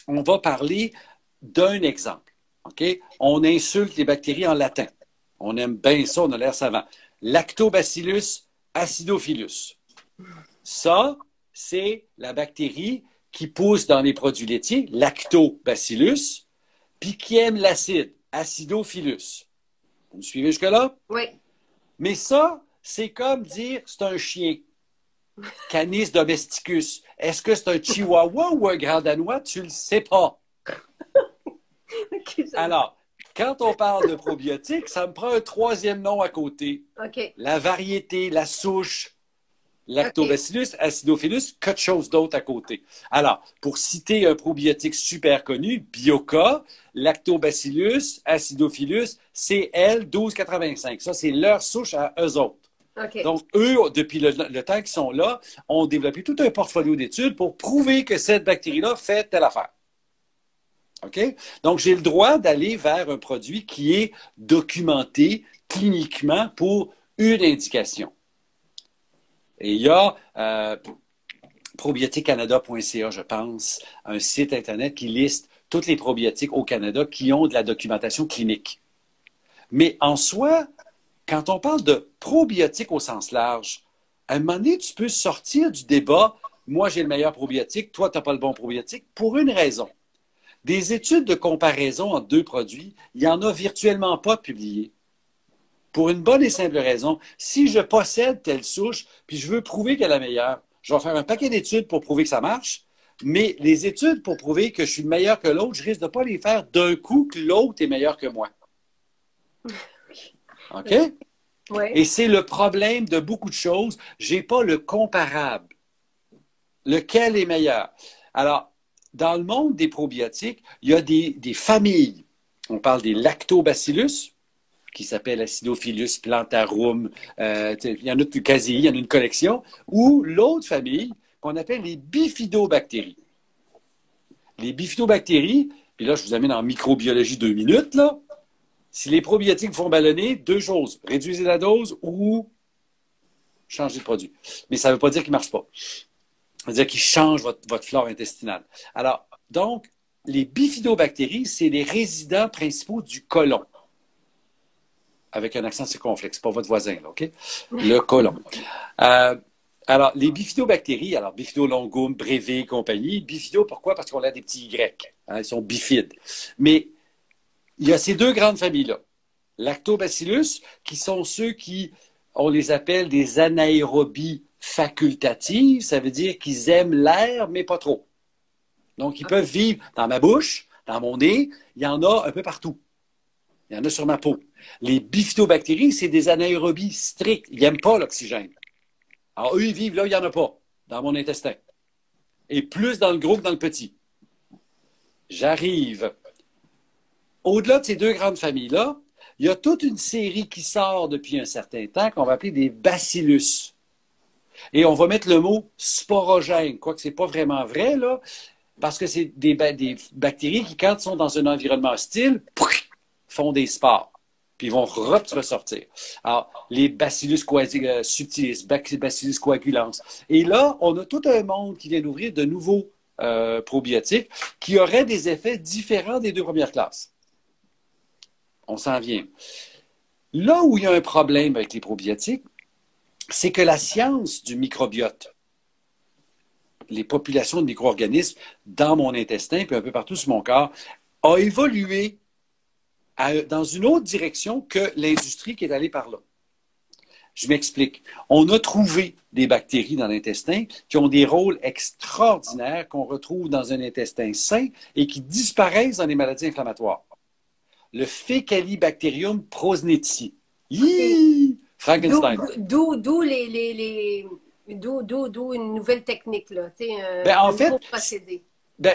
on va parler d'un exemple. Okay? On insulte les bactéries en latin. On aime bien ça, on a l'air savant. Lactobacillus acidophilus. Ça, c'est la bactérie qui pousse dans les produits laitiers, lactobacillus, puis qui aime l'acide, acidophilus. Vous me suivez jusque-là? Oui. Mais ça, c'est comme dire c'est un chien. Canis domesticus. Est-ce que c'est un chihuahua ou un grand danois? Tu le sais pas. Okay, alors, quand on parle de probiotiques, ça me prend un troisième nom à côté. OK. La variété, la souche, OK. Lactobacillus acidophilus, quelque chose d'autre à côté. Alors, pour citer un probiotique super connu, Bioca, Lactobacillus acidophilus CL1285. Ça, c'est leur souche à eux autres. OK. Donc, eux, depuis le temps qu'ils sont là, ont développé tout un portfolio d'études pour prouver que cette bactérie-là fait telle affaire. OK? Donc, j'ai le droit d'aller vers un produit qui est documenté cliniquement pour une indication. Et il y a probioticscanada.ca, je pense, un site Internet qui liste tous les probiotiques au Canada qui ont de la documentation clinique. Mais en soi, quand on parle de probiotiques au sens large, à un moment donné, tu peux sortir du débat « moi, j'ai le meilleur probiotique, toi, tu n'as pas le bon probiotique » pour une raison. Des études de comparaison entre deux produits, il n'y en a virtuellement pas publiées. Pour une bonne et simple raison, si je possède telle souche, puis je veux prouver qu'elle est la meilleure, je vais faire un paquet d'études pour prouver que ça marche, mais les études pour prouver que je suis meilleur que l'autre, je risque de ne pas les faire d'un coup que l'autre est meilleur que moi. OK? Oui. Et c'est le problème de beaucoup de choses. Je n'ai pas le comparable. Lequel est meilleur? Alors, dans le monde des probiotiques, il y a des familles. On parle des lactobacillus, qui s'appelle Acidophilus plantarum, il y en a quasi, il y en a une collection, ou l'autre famille qu'on appelle les bifidobactéries. Les bifidobactéries, puis là, je vous amène en microbiologie 2 minutes, là. Si les probiotiques vous font ballonner, deux choses, réduisez la dose ou changez de produit. Mais ça ne veut pas dire qu'il ne marche pas. Ça veut dire qu'il change votre flore intestinale. Alors, donc, les bifidobactéries, c'est les résidents principaux du côlon. Avec un accent circonflexe, pas votre voisin, là, OK? Le côlon. Alors, les bifidobactéries, alors bifidolongum, brevet et compagnie, bifido, pourquoi? Parce qu'on a des petits Y. Hein, ils sont bifides. Mais il y a ces deux grandes familles-là. Lactobacillus, qui sont ceux qui, on les appelle des anaérobies facultatives, ça veut dire qu'ils aiment l'air, mais pas trop. Donc, ils peuvent vivre dans ma bouche, dans mon nez, il y en a un peu partout. Il y en a sur ma peau. Les bifidobactéries, c'est des anaérobies strictes. Ils n'aiment pas l'oxygène. Alors, eux, ils vivent là, il n'y en a pas, dans mon intestin. Et plus dans le gros que dans le petit. J'arrive. Au-delà de ces deux grandes familles-là, il y a toute une série qui sort depuis un certain temps qu'on va appeler des bacillus. Et on va mettre le mot sporogène, quoique ce n'est pas vraiment vrai, là, parce que c'est des bactéries qui, quand ils sont dans un environnement hostile, font des spores, puis ils vont ressortir. Alors, les bacillus subtilis, bacillus coagulans. Et là, on a tout un monde qui vient d'ouvrir de nouveaux probiotiques qui auraient des effets différents des deux premières classes. On s'en vient. Là où il y a un problème avec les probiotiques, c'est que la science du microbiote, les populations de micro-organismes dans mon intestin, puis un peu partout sur mon corps, a évolué dans une autre direction que l'industrie qui est allée par là. Je m'explique. On a trouvé des bactéries dans l'intestin qui ont des rôles extraordinaires qu'on retrouve dans un intestin sain et qui disparaissent dans les maladies inflammatoires. Le Faecalibacterium prosneti. Frankenstein. D'où une nouvelle technique, là. En fait, procédé.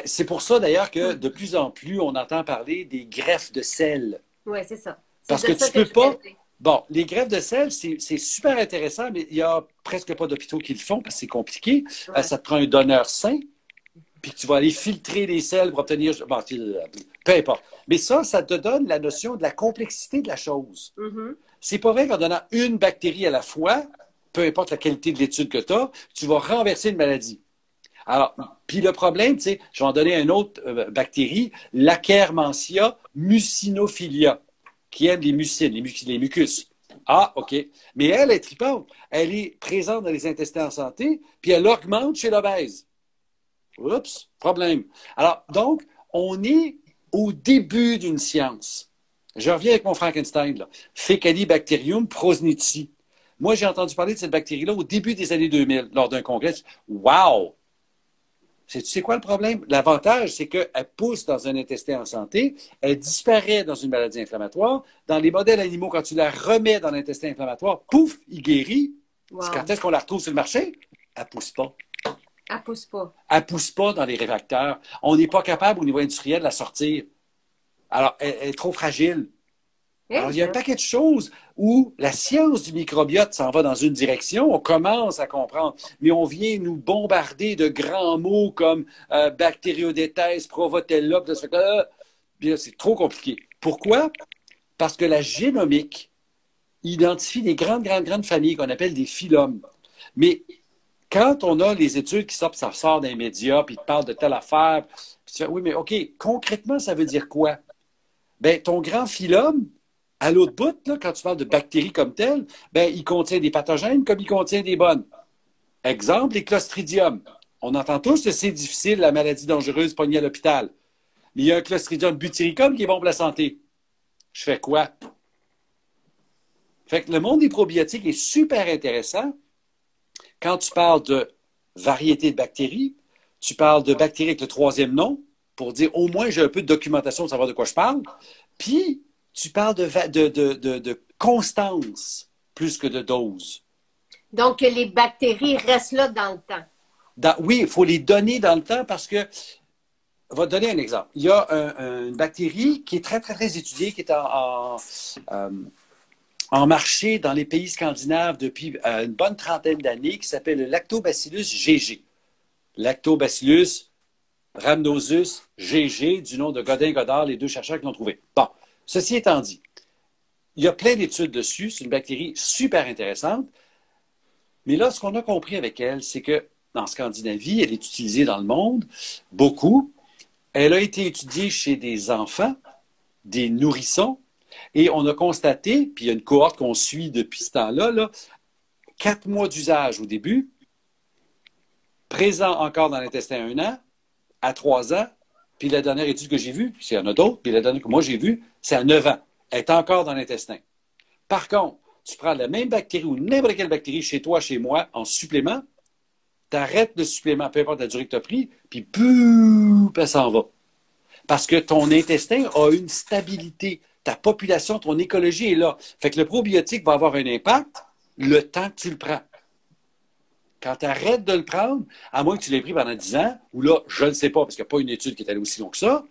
C'est pour ça d'ailleurs que de plus en plus, on entend parler des greffes de sel. Oui, c'est ça. Parce que tu peux pas. Bon, les greffes de sel, c'est super intéressant, mais il n'y a presque pas d'hôpitaux qui le font parce que c'est compliqué. Ouais. Ça te prend un donneur sain, puis tu vas aller filtrer les sels pour obtenir. Bon, peu importe. Mais ça te donne la notion de la complexité de la chose. Mm-hmm. C'est pas vrai qu'en donnant une bactérie à la fois, peu importe la qualité de l'étude que tu vas renverser une maladie. Alors, puis le problème, je vais en donner une autre bactérie, l'Akkermansia mucinophilia, qui aime les mucines, les mucus. Ah, OK. Mais elle est tripante. Elle est présente dans les intestins en santé, puis elle augmente chez l'obèse. Oups, problème. Alors, donc, on est au début d'une science. Je reviens avec mon Frankenstein, là. Faecalibacterium prosneti. Moi, j'ai entendu parler de cette bactérie-là au début des années 2000, lors d'un congrès. Wow! Tu sais quoi le problème? L'avantage, c'est qu'elle pousse dans un intestin en santé, elle disparaît dans une maladie inflammatoire. Dans les modèles animaux, quand tu la remets dans l'intestin inflammatoire, pouf, il guérit. Wow. Quand est-ce qu'on la retrouve sur le marché? Elle ne pousse pas. Elle pousse pas. Elle ne pousse pas dans les réfractaires. On n'est pas capable au niveau industriel de la sortir. Alors, elle est trop fragile. Alors, il y a un paquet de choses où la science du microbiote s'en va dans une direction, on commence à comprendre, mais on vient nous bombarder de grands mots comme bactériodéthèse, provotella, c'est trop compliqué. Pourquoi? Parce que la génomique identifie des grandes familles qu'on appelle des phylums. Mais quand on a les études qui sortent, ça sort dans les médias, puis ils te parlent de telle affaire, puis tu fais, oui, mais OK, concrètement, ça veut dire quoi? Ben, ton grand phylum, à l'autre bout, là, quand tu parles de bactéries comme telles, ben, il contient des pathogènes comme il contient des bonnes. Exemple, les clostridiums. On entend tous que c'est difficile, la maladie dangereuse pognée à l'hôpital. Mais il y a un clostridium butyricum qui est bon pour la santé. Je fais quoi? Fait que le monde des probiotiques est super intéressant quand tu parles de variété de bactéries, tu parles de bactéries avec le troisième nom, pour dire au moins j'ai un peu de documentation de savoir de quoi je parle, puis tu parles de constance plus que de dose. Donc, les bactéries restent là dans le temps. Oui, il faut les donner dans le temps parce que, je vais te donner un exemple. Il y a une bactérie qui est très étudiée, qui est en marché dans les pays scandinaves depuis une bonne trentaine d'années, qui s'appelle le Lactobacillus GG. Lactobacillus rhamnosus GG, du nom de Godin-Goddard, les deux chercheurs qui l'ont trouvé. Bon, ceci étant dit, il y a plein d'études dessus. C'est une bactérie super intéressante. Mais là, ce qu'on a compris avec elle, c'est que en Scandinavie, elle est utilisée dans le monde beaucoup. Elle a été étudiée chez des enfants, des nourrissons, et on a constaté, puis il y a une cohorte qu'on suit depuis ce temps-là, 4 mois d'usage au début, présent encore dans l'intestin 1 an, à 3 ans, puis la dernière étude que j'ai vue, puis il y en a d'autres, puis la dernière que moi j'ai vue, c'est à 9 ans. Elle est encore dans l'intestin. Par contre, tu prends la même bactérie ou n'importe quelle bactérie chez toi, chez moi, en supplément, tu arrêtes le supplément, peu importe la durée que tu as pris, puis pouf, elle s'en va. Parce que ton intestin a une stabilité. Ta population, ton écologie est là. Fait que le probiotique va avoir un impact le temps que tu le prends. Quand tu arrêtes de le prendre, à moins que tu l'aies pris pendant 10 ans, ou là, je ne sais pas, parce qu'il n'y a pas une étude qui est allée aussi loin que ça,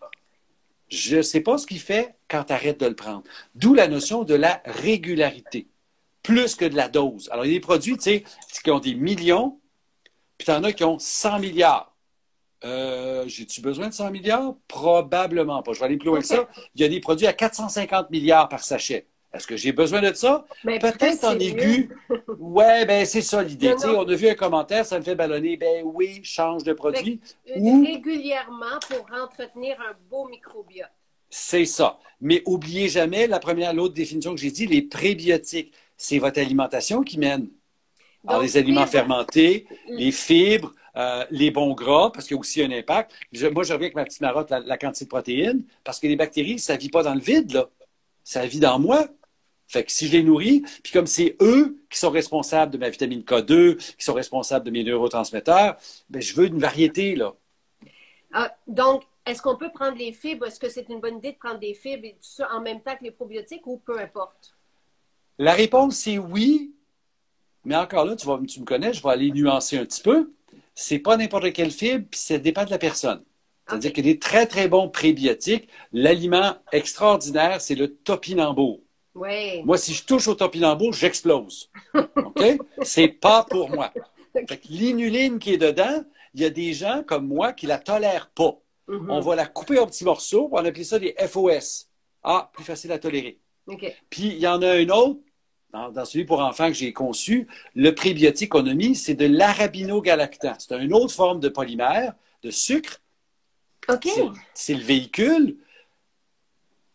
je ne sais pas ce qu'il fait quand tu arrêtes de le prendre. D'où la notion de la régularité, plus que de la dose. Alors, il y a des produits, tu sais, qui ont des millions, puis tu en as qui ont 100 milliards. J'ai-tu besoin de 100 milliards? Probablement pas. Je vais aller plus loin que ça. Il y a des produits à 450 milliards par sachet. Est-ce que j'ai besoin de ça? Ben, peut-être en aigu. Ouais, ben c'est ça l'idée. On a vu un commentaire, ça me fait ballonner. Ben oui, change de produit. Régulièrement pour entretenir un beau microbiote. C'est ça. Mais oubliez jamais l'autre définition que j'ai dit, les prébiotiques. C'est votre alimentation qui mène. Alors, les aliments fermentés, les fibres, les bons gras, parce qu'il y a aussi un impact. Moi, je reviens avec ma petite marotte, la quantité de protéines, parce que les bactéries, ça ne vit pas dans le vide, là. Ça vit dans moi. Fait que si je les nourris, puis comme c'est eux qui sont responsables de ma vitamine K2, qui sont responsables de mes neurotransmetteurs, ben, je veux une variété, là. Donc, est-ce qu'on peut prendre les fibres? Est-ce que c'est une bonne idée de prendre des fibres et tout ça en même temps que les probiotiques ou peu importe? La réponse, c'est oui. Mais encore là, tu me connais, je vais aller nuancer un petit peu. C'est pas n'importe quelle fibre, puis ça dépend de la personne. C'est-à-dire qu'il y a des très bons prébiotiques. L'aliment extraordinaire, c'est le topinambour. Oui. Moi, si je touche au topinambour, j'explose. OK? C'est pas pour moi. Fait que l'inuline qui est dedans, il y a des gens comme moi qui la tolèrent pas. On va la couper en petits morceaux, on appelle ça des FOS. Ah, plus facile à tolérer. Puis, il y en a un autre, dans celui pour enfants que j'ai conçu, le prébiotique qu'on a mis, c'est de l'arabinogalactan. C'est une autre forme de polymère, de sucre. OK. C'est le véhicule.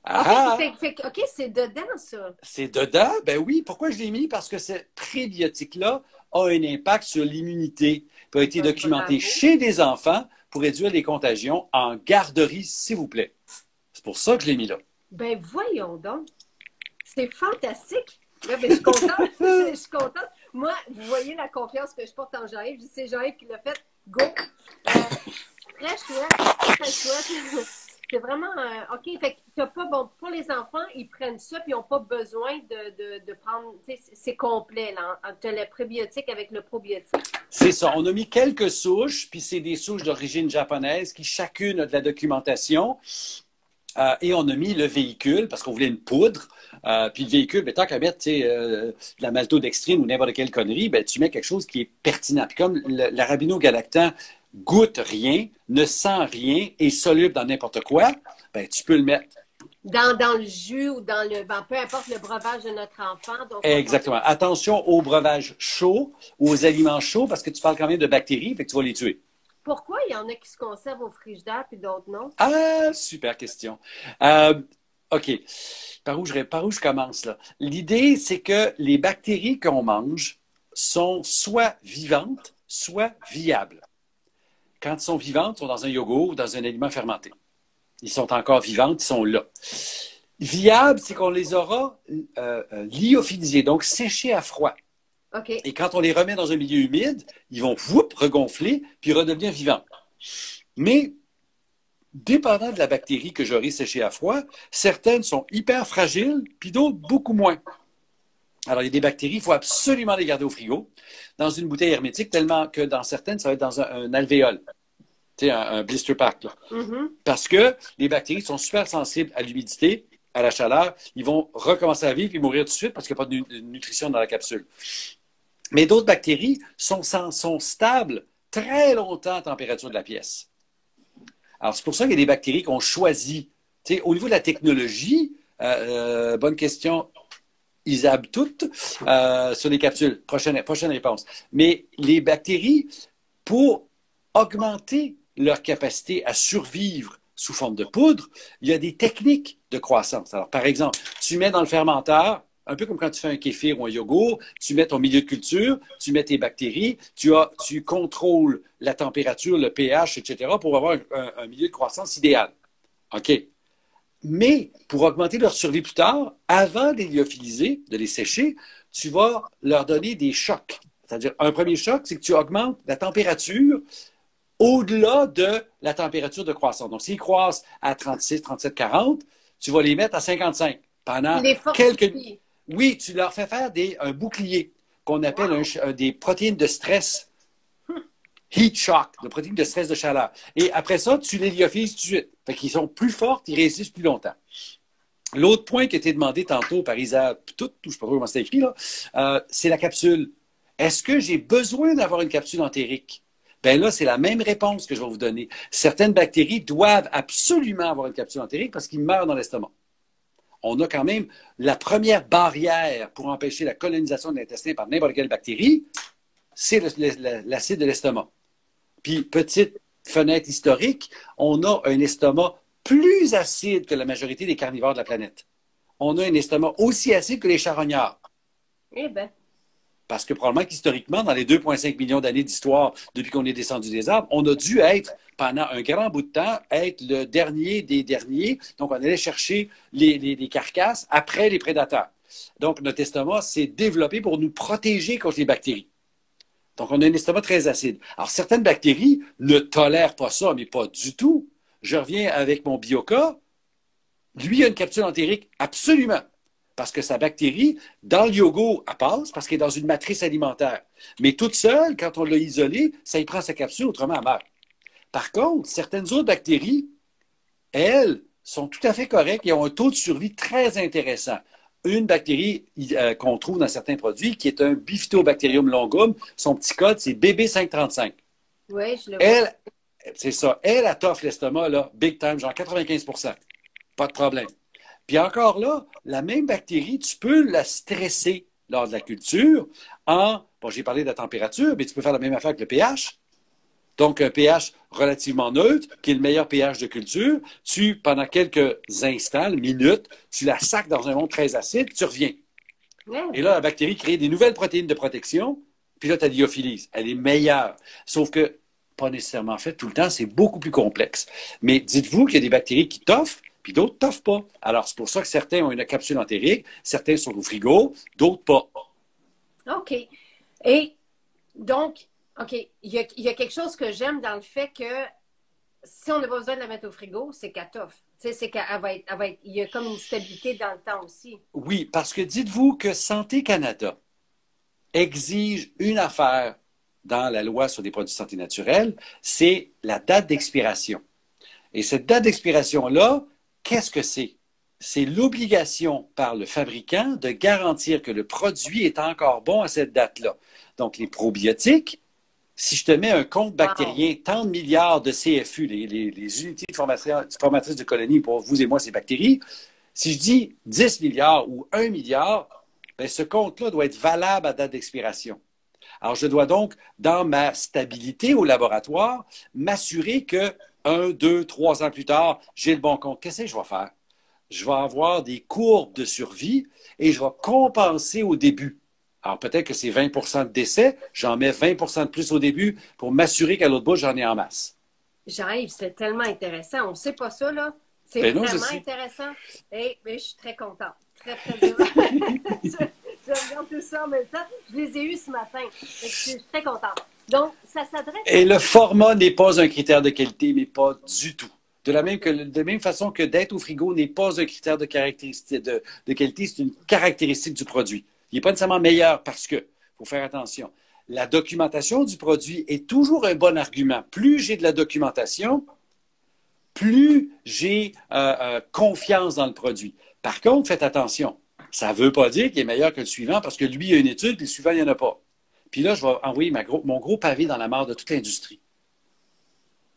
OK, c'est dedans, ça. C'est dedans? Ben oui. Pourquoi je l'ai mis? Parce que ce prébiotique-là a un impact sur l'immunité. Il a été documenté chez des enfants pour réduire les contagions en garderie, s'il vous plaît. C'est pour ça que je l'ai mis là. Ben voyons donc. C'est fantastique. Là, ben, je suis contente. Je suis contente. Moi, vous voyez la confiance que je porte en Jean-Yves. C'est Jean-Yves qui l'a fait. Go! très chouette. Très chouette. C'est vraiment... OK, fait que t'as pas... Bon, pour les enfants, ils prennent ça, puis ils n'ont pas besoin de prendre... Tu sais, c'est complet, là. Tu as le prébiotique avec le probiotique. C'est ça. On a mis quelques souches, puis c'est des souches d'origine japonaise qui chacune a de la documentation. Et on a mis le véhicule parce qu'on voulait une poudre. Puis le véhicule, ben, tant qu'à mettre de la maltodextrine ou n'importe quelle connerie, ben, tu mets quelque chose qui est pertinent. Puis comme l'arabinogalactan goûte rien, ne sent rien, est soluble dans n'importe quoi, ben, tu peux le mettre. Dans le jus ou dans le... Ben, peu importe le breuvage de notre enfant. Donc Exactement. Attention au breuvage chaud ou aux aliments chauds parce que tu parles quand même de bactéries, fait que tu vas les tuer. Pourquoi il y en a qui se conservent au frigidaire puis d'autres non? Ah, super question. OK. Par où je commence là? L'idée, c'est que les bactéries qu'on mange sont soit vivantes, soit viables. Quand elles sont vivantes, elles sont dans un yogourt ou dans un aliment fermenté. Ils sont encore vivantes, ils sont là. Viables, c'est qu'on les aura lyophilisées, donc séchées à froid. OK. Et quand on les remet dans un milieu humide, ils vont regonfler puis redevenir vivants. Mais, dépendant de la bactérie que j'aurai séchée à froid, certaines sont hyper fragiles puis d'autres beaucoup moins. Alors, il y a des bactéries, il faut absolument les garder au frigo, dans une bouteille hermétique, tellement que dans certaines, ça va être dans un alvéole. Tu sais, un blister pack. Là. Mm-hmm. Parce que les bactéries sont super sensibles à l'humidité, à la chaleur. Ils vont recommencer à vivre et mourir tout de suite parce qu'il n'y a pas de nutrition dans la capsule. Mais d'autres bactéries sont stables très longtemps à température de la pièce. Alors, c'est pour ça qu'il y a des bactéries qu'on choisit. Tu sais, au niveau de la technologie, bonne question, Isab, toutes, sur les capsules. Prochaine réponse. Mais les bactéries, pour augmenter leur capacité à survivre sous forme de poudre, il y a des techniques de croissance. Alors, par exemple, tu mets dans le fermenteur, un peu comme quand tu fais un kéfir ou un yogourt, tu mets ton milieu de culture, tu mets tes bactéries, tu contrôles la température, le pH, etc., pour avoir un milieu de croissance idéal. OK. Mais pour augmenter leur survie plus tard, avant de les lyophiliser, de les sécher, tu vas leur donner des chocs. C'est-à-dire, un premier choc, c'est que tu augmentes la température au-delà de la température de croissance. Donc, s'ils croissent à 36, 37, 40, tu vas les mettre à 55 pendant quelques... Oui, tu leur fais faire un bouclier qu'on appelle des protéines de stress, heat shock, de protéines de stress de chaleur. Et après ça, tu les lyophilises tout de suite. Fait qu'ils sont plus forts, ils résistent plus longtemps. L'autre point qui a été demandé tantôt par Isa, je ne sais pas comment c'est écrit, là, c'est la capsule. Est-ce que j'ai besoin d'avoir une capsule entérique? Bien là, c'est la même réponse que je vais vous donner. Certaines bactéries doivent absolument avoir une capsule entérique parce qu'ils meurent dans l'estomac. On a quand même la première barrière pour empêcher la colonisation de l'intestin par n'importe quelle bactérie, c'est l'acide de l'estomac. Puis, petite fenêtre historique, on a un estomac plus acide que la majorité des carnivores de la planète. On a un estomac aussi acide que les charognards. Eh bien. Parce que probablement qu'historiquement, dans les 2,5 millions d'années d'histoire, depuis qu'on est descendu des arbres, on a dû être, pendant un grand bout de temps, être le dernier des derniers. Donc, on allait chercher les carcasses après les prédateurs. Donc, notre estomac s'est développé pour nous protéger contre les bactéries. Donc, on a un estomac très acide. Alors, certaines bactéries ne tolèrent pas ça, mais pas du tout. Je reviens avec mon bioca. Lui a une capsule entérique, absolument. Parce que sa bactérie, dans le yogourt, elle passe parce qu'elle est dans une matrice alimentaire. Mais toute seule, quand on l'a isolée, ça y prend sa capsule, autrement elle meurt. Par contre, certaines autres bactéries, elles, sont tout à fait correctes et ont un taux de survie très intéressant. Une bactérie qu'on trouve dans certains produits, qui est un Bifidobacterium longum, son petit code, c'est BB535. Oui, je le vois. Elle, c'est ça. Elle toffe l'estomac, là, big time, genre 95%. Pas de problème. Puis encore là, la même bactérie, tu peux la stresser lors de la culture bon, j'ai parlé de la température, mais tu peux faire la même affaire avec le pH. Donc, un pH relativement neutre, qui est le meilleur pH de culture. Pendant quelques instants, minutes, tu la sacs dans un monde très acide, tu reviens. Ouais. Et là, la bactérie crée des nouvelles protéines de protection, puis là, tu as lyophilise. Elle est meilleure. Sauf que, pas nécessairement fait tout le temps, c'est beaucoup plus complexe. Mais dites-vous qu'il y a des bactéries qui toffent, puis d'autres ne toffent pas. Alors, c'est pour ça que certains ont une capsule entérique, certains sont au frigo, d'autres pas. OK. Et donc, OK, il y a quelque chose que j'aime dans le fait que si on n'a pas besoin de la mettre au frigo, c'est qu'elle t'offre. Tu sais, c'est il y a comme une stabilité dans le temps aussi. Oui, parce que dites-vous que Santé Canada exige une affaire dans la loi sur des produits de santé naturelle, c'est la date d'expiration. Et cette date d'expiration-là, qu'est-ce que c'est? C'est l'obligation par le fabricant de garantir que le produit est encore bon à cette date-là. Donc, les probiotiques, si je te mets un compte bactérien, tant de milliards de CFU, les unités formatrices de colonies, pour vous et moi, c'est bactéries, si je dis 10 milliards ou 1 milliard, ben, ce compte-là doit être valable à date d'expiration. Alors, je dois donc, dans ma stabilité au laboratoire, m'assurer que 1, 2, 3 ans plus tard, j'ai le bon compte. Qu'est-ce que je vais faire? Je vais avoir des courbes de survie et je vais compenser au début. Alors, peut-être que c'est 20 de décès, j'en mets 20 de plus au début pour m'assurer qu'à l'autre bout, j'en ai en masse. Jean-Yves, c'est tellement intéressant. On ne sait pas ça, là. C'est Ben non, vraiment intéressant. Et je suis très contente. Très, très bien. Je regarde tout ça en même temps. Je les ai eus ce matin. Je suis très contente. Donc, ça s'adresse... Et le format n'est pas un critère de qualité, mais pas du tout. De la même façon que d'être au frigo n'est pas un critère de qualité, c'est une caractéristique du produit. Il n'est pas nécessairement meilleur parce que, il faut faire attention, la documentation du produit est toujours un bon argument. Plus j'ai de la documentation, plus j'ai confiance dans le produit. Par contre, faites attention, ça ne veut pas dire qu'il est meilleur que le suivant parce que lui, il y a une étude, puis le suivant, il n'y en a pas. Puis là, je vais envoyer mon gros pavé dans la mare de toute l'industrie.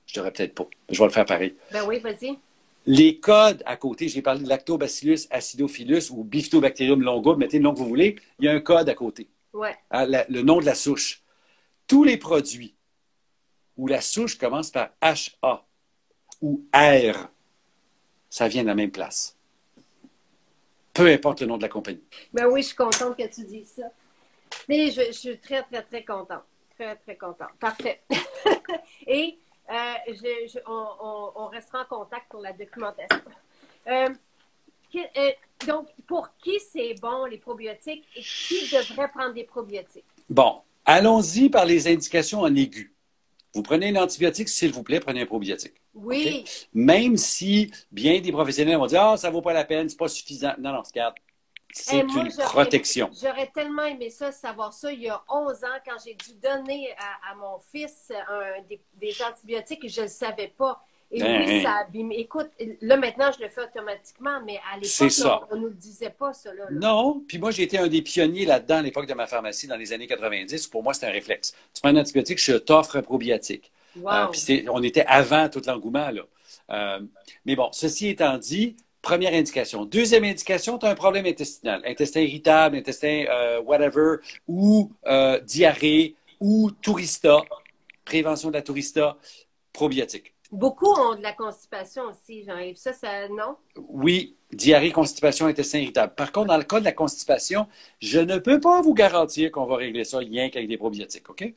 Je ne devrais peut-être pas. Je vais le faire pareil. Ben oui, vas-y. Les codes à côté, j'ai parlé de Lactobacillus acidophilus ou Bifidobacterium longo, mettez le nom que vous voulez, il y a un code à côté. Ouais. Le nom de la souche. Tous les produits où la souche commence par HA ou R, ça vient de la même place. Peu importe le nom de la compagnie. Ben oui, je suis contente que tu dises ça. Mais je suis très, très, très contente. Très, très contente. Parfait. Et on restera en contact pour la documentation. Donc, pour qui c'est bon, les probiotiques, et qui devrait prendre des probiotiques? Bon, allons-y par les indications en aigu. Vous prenez un antibiotique, s'il vous plaît, prenez un probiotique. Oui. Okay? Même si bien des professionnels vont dire « Ah, ça ne vaut pas la peine, c'est pas suffisant. » Non, non, regarde. C'est une protection. J'aurais tellement aimé ça, savoir ça il y a 11 ans, quand j'ai dû donner à mon fils des antibiotiques et je ne le savais pas. Et oui, ça abîme. Écoute, là, maintenant, je le fais automatiquement, mais à l'époque, on ne nous le disait pas, ça. Là. Non, puis moi, j'ai été un des pionniers là-dedans à l'époque de ma pharmacie dans les années 90. Pour moi, c'était un réflexe. Tu prends un antibiotique, je t'offre un probiotique. Wow. Puis on était avant tout l'engouement, là. Mais bon, ceci étant dit, première indication. Deuxième indication, tu as un problème intestinal. Intestin irritable, intestin whatever, ou diarrhée, ou tourista, prévention de la tourista, probiotique. Beaucoup ont de la constipation aussi, Jean-Yves. Ça, non? Oui, diarrhée, constipation, intestin irritable. Par contre, dans le cas de la constipation, je ne peux pas vous garantir qu'on va régler ça rien qu'avec des probiotiques, OK?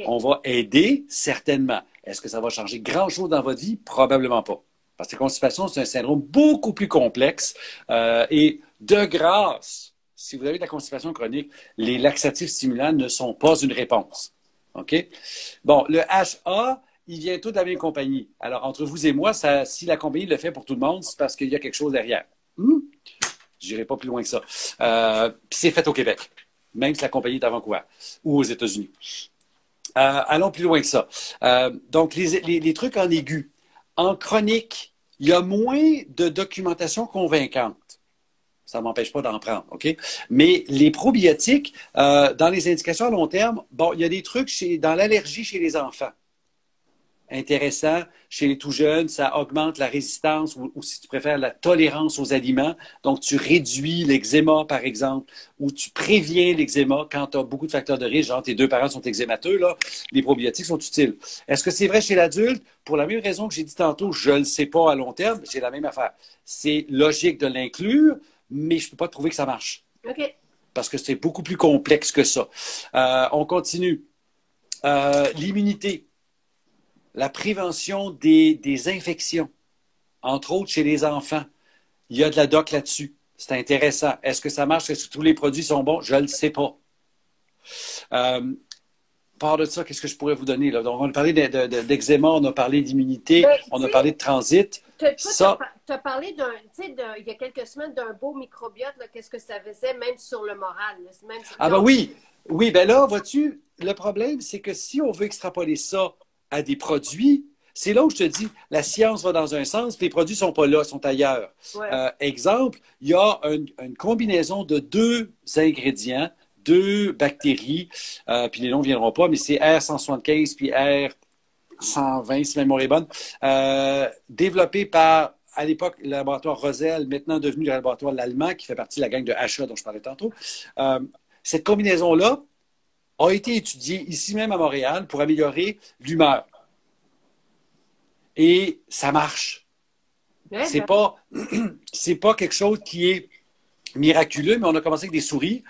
On va aider, certainement. Est-ce que ça va changer grand-chose dans votre vie? Probablement pas. Parce que la constipation, c'est un syndrome beaucoup plus complexe. Et de grâce, si vous avez de la constipation chronique, les laxatifs stimulants ne sont pas une réponse. OK? Bon, le HA, il vient tout de la même compagnie. Alors, entre vous et moi, si la compagnie le fait pour tout le monde, c'est parce qu'il y a quelque chose derrière. Je n'irai pas plus loin que ça. Puis c'est fait au Québec, même si la compagnie est à Vancouver ou aux États-Unis. Allons plus loin que ça. Donc, les trucs en aigu. En chronique, il y a moins de documentation convaincante. Ça ne m'empêche pas d'en prendre, OK? Mais les probiotiques, dans les indications à long terme, bon, il y a des trucs dans l'allergie chez les enfants. Intéressant. Chez les tout jeunes, ça augmente la résistance ou si tu préfères, la tolérance aux aliments. Donc, tu réduis l'eczéma, par exemple, ou tu préviens l'eczéma quand tu as beaucoup de facteurs de risque, genre tes deux parents sont eczémateux, là, les probiotiques sont utiles. Est-ce que c'est vrai chez l'adulte? Pour la même raison que j'ai dit tantôt, je ne le sais pas à long terme, j'ai la même affaire. C'est logique de l'inclure, mais je ne peux pas trouver que ça marche. OK. Parce que c'est beaucoup plus complexe que ça. On continue. L'immunité. La prévention des infections, entre autres chez les enfants. Il y a de la doc là-dessus. C'est intéressant. Est-ce que ça marche? Est-ce que tous les produits sont bons? Je ne le sais pas. part de ça, qu'est-ce que je pourrais vous donner, là? Donc, on a parlé d'eczéma, on a parlé d'immunité, Ben, on a parlé de transit. Toi, Ça, tu as parlé il y a quelques semaines d'un beau microbiote, qu'est-ce que ça faisait, même sur le moral. Là, même sur... ah ben oui, oui, ben là, vois-tu, le problème, c'est que si on veut extrapoler ça à des produits, c'est là où je te dis, la science va dans un sens, puis les produits ne sont pas là, ils sont ailleurs. Ouais. Exemple, il y a une combinaison de deux ingrédients, deux bactéries, puis les noms ne viendront pas, mais c'est R175 puis R120, si ma mémoire est bonne, développés par, à l'époque, le laboratoire Rosel, maintenant devenu le laboratoire l'Allemand, qui fait partie de la gang de HA dont je parlais tantôt. Cette combinaison-là a été étudiée ici même à Montréal pour améliorer l'humeur. Et ça marche. Ouais, C'est pas quelque chose qui est miraculeux, mais on a commencé avec des souris.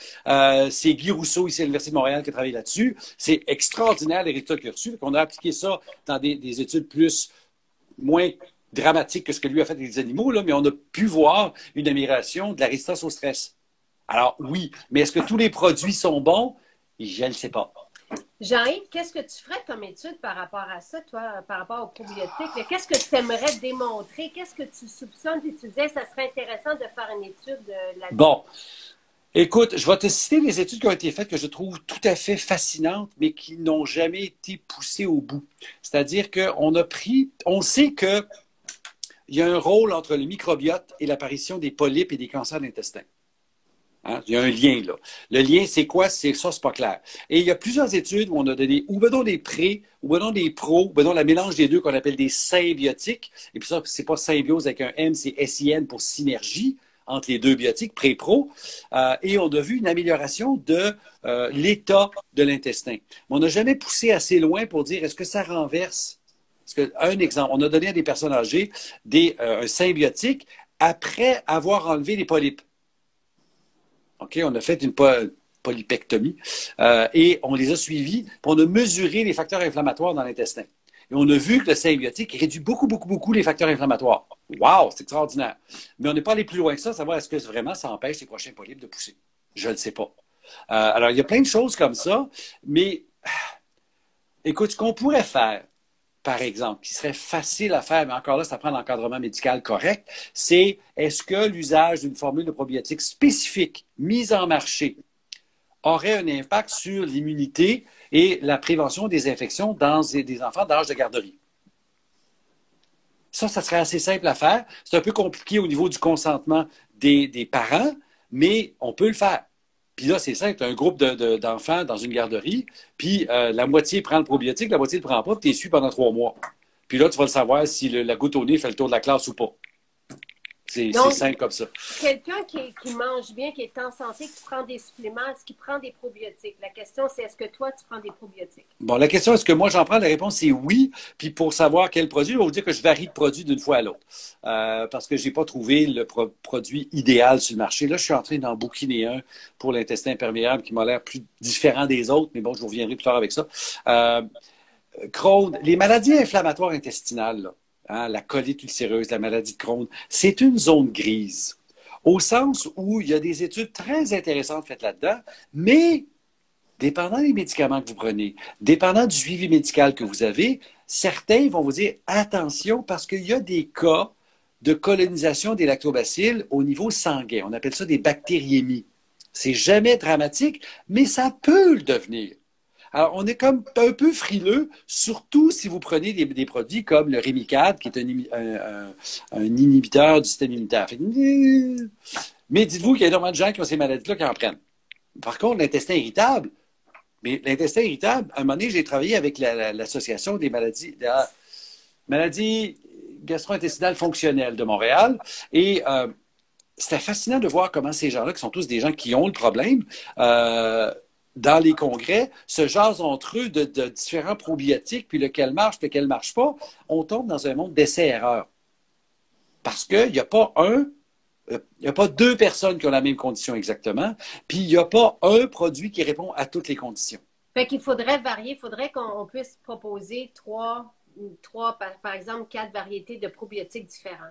C'est Guy Rousseau, ici à l'Université de Montréal, qui a travaillé là-dessus. C'est extraordinaire les résultats qu'il a reçus. On a appliqué ça dans des études moins dramatiques que ce que lui a fait avec les animaux, là, mais on a pu voir une amélioration de la résistance au stress. Alors oui, mais est-ce que tous les produits sont bons? Je ne le sais pas. Jean-Yves, qu'est-ce que tu ferais comme étude par rapport à ça, toi, par rapport aux probiotiques? Qu'est-ce que tu aimerais démontrer? Qu'est-ce que tu soupçonnes? Puis tu disais, ça serait intéressant de faire une étude là-dessus. Bon. Écoute, je vais te citer des études qui ont été faites que je trouve tout à fait fascinantes, mais qui n'ont jamais été poussées au bout. C'est-à-dire on sait qu'il y a un rôle entre le microbiote et l'apparition des polypes et des cancers de l'intestin. Hein? Il y a un lien, là. Le lien, c'est quoi? C'est ça, c'est pas clair. Et il y a plusieurs études où on a donné, ou ben non des pré, ou ben non des pro, ou ben non la mélange des deux qu'on appelle des symbiotiques. Et puis ça, c'est pas symbiose avec un M, c'est SIN pour synergie entre les deux biotiques, pré-pro. Et on a vu une amélioration de l'état de l'intestin. Mais on n'a jamais poussé assez loin pour dire est-ce que ça renverse? Parce que, un exemple, on a donné à des personnes âgées un symbiotique après avoir enlevé les polypes. OK, on a fait une polypectomie et on les a suivis, puis on a mesuré les facteurs inflammatoires dans l'intestin. Et on a vu que le symbiotique réduit beaucoup, beaucoup, beaucoup les facteurs inflammatoires. Wow, c'est extraordinaire. Mais on n'est pas allé plus loin que ça, savoir est-ce que vraiment ça empêche les prochains polypes de pousser. Je ne le sais pas. Alors, il y a plein de choses comme ça, mais écoute, ce qu'on pourrait faire, par exemple, qui serait facile à faire, mais encore là, ça prend l'encadrement médical correct, c'est est-ce que l'usage d'une formule de probiotiques spécifique mise en marché aurait un impact sur l'immunité et la prévention des infections dans des enfants d'âge de garderie? Ça serait assez simple à faire. C'est un peu compliqué au niveau du consentement des parents, mais on peut le faire. Puis là, c'est simple, tu as un groupe d'enfants dans une garderie, puis la moitié prend le probiotique, la moitié ne le prend pas, puis tu es su pendant 3 mois. Puis là, tu vas le savoir si la goutte au nez fait le tour de la classe ou pas. C'est simple comme ça. Quelqu'un qui mange bien, qui est en santé, qui prend des suppléments, est-ce qu'il prend des probiotiques? La question, c'est est-ce que toi, tu prends des probiotiques? Bon, la question, est-ce que moi, j'en prends? La réponse, c'est oui. Puis pour savoir quel produit, je vais vous dire que je varie de produit d'une fois à l'autre. Parce que je n'ai pas trouvé le produit idéal sur le marché. Là, je suis en train d'en bouquiner un pour l'intestin imperméable qui m'a l'air plus différent des autres. Mais bon, je vous reviendrai plus tard avec ça. Crohn, les maladies inflammatoires intestinales, là, hein, la colite ulcéreuse, la maladie de Crohn, c'est une zone grise. Au sens où il y a des études très intéressantes faites là-dedans, mais dépendant des médicaments que vous prenez, dépendant du suivi médical que vous avez, certains vont vous dire attention parce qu'il y a des cas de colonisation des lactobacilles au niveau sanguin. On appelle ça des bactériémies. C'est jamais dramatique, mais ça peut le devenir. Alors, on est comme un peu frileux, surtout si vous prenez des produits comme le Rémicade, qui est un inhibiteur du système immunitaire. Mais dites-vous qu'il y a énormément de gens qui ont ces maladies-là qui en prennent. Par contre, l'intestin irritable, mais l'intestin irritable, à un moment donné, j'ai travaillé avec l'Association des maladies gastro-intestinales fonctionnelles de Montréal et c'était fascinant de voir comment ces gens-là, qui sont tous des gens qui ont le problème, dans les congrès, se jasent entre eux de différents probiotiques, puis lequel marche, lequel ne marche pas. On tombe dans un monde d'essais-erreurs. Parce qu'il n'y a pas il n'y a pas deux personnes qui ont la même condition exactement, puis il n'y a pas un produit qui répond à toutes les conditions. Fait qu'il faudrait varier, il faudrait qu'on puisse proposer trois par exemple, 4 variétés de probiotiques différents.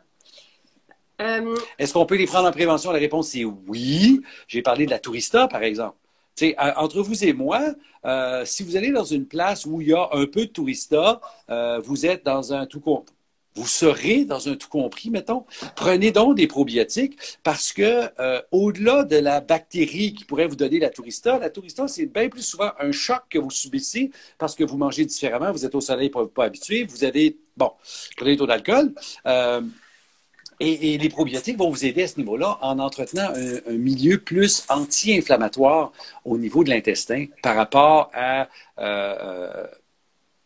Est-ce qu'on peut les prendre en prévention? La réponse est oui. J'ai parlé de la Tourista, par exemple. Entre vous et moi, si vous allez dans une place où il y a un peu de touristas, vous êtes dans un tout compris. Vous serez dans un tout compris, mettons. Prenez donc des probiotiques parce que au-delà de la bactérie qui pourrait vous donner la tourista, c'est bien plus souvent un choc que vous subissez parce que vous mangez différemment, vous êtes au soleil pas habitué, vous avez, prenez le taux d'alcool. Et les probiotiques vont vous aider à ce niveau-là en entretenant un milieu plus anti-inflammatoire au niveau de l'intestin par rapport à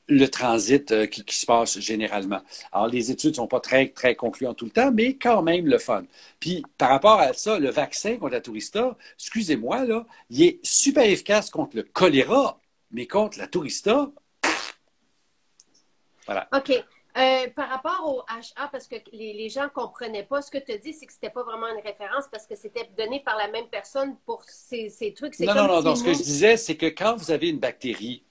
le transit qui se passe généralement. Alors, les études ne sont pas très, très concluantes tout le temps, mais quand même le fun. Puis, par rapport à ça, le vaccin contre la tourista, excusez-moi, là, il est super efficace contre le choléra, mais contre la tourista, voilà. OK. Par rapport au HA, parce que les gens ne comprenaient pas, ce que tu as dit, c'est que ce n'était pas vraiment une référence parce que c'était donné par la même personne pour ces trucs. Non. Ce que je disais, c'est que quand vous avez une bactérie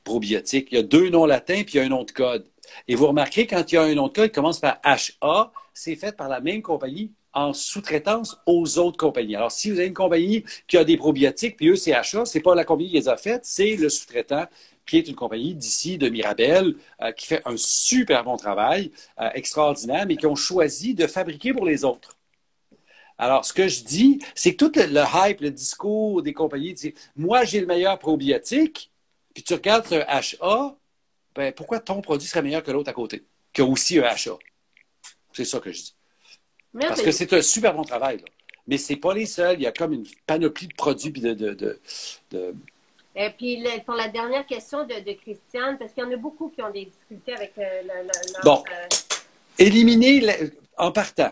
probiotique, il y a 2 noms latins puis il y a un nom de code. Et vous remarquez, quand il y a un nom de code qui commence par HA, c'est fait par la même compagnie en sous-traitance aux autres compagnies. Alors, si vous avez une compagnie qui a des probiotiques, puis eux, c'est HA, c'est pas la compagnie qui les a faites, c'est le sous-traitant qui est une compagnie d'ici, de Mirabel, qui fait un super bon travail, extraordinaire, mais qui ont choisi de fabriquer pour les autres. Alors, ce que je dis, c'est que tout le hype, le discours des compagnies, moi, j'ai le meilleur probiotique, puis tu regardes un HA, ben, pourquoi ton produit serait meilleur que l'autre à côté, qui a aussi un HA? C'est ça que je dis. Merveilleux. Parce que c'est un super bon travail, là. Mais ce n'est pas les seuls. Il y a comme une panoplie de produits puis Et puis, pour la dernière question de Christiane, parce qu'il y en a beaucoup qui ont des difficultés avec Bon. Éliminez, en partant,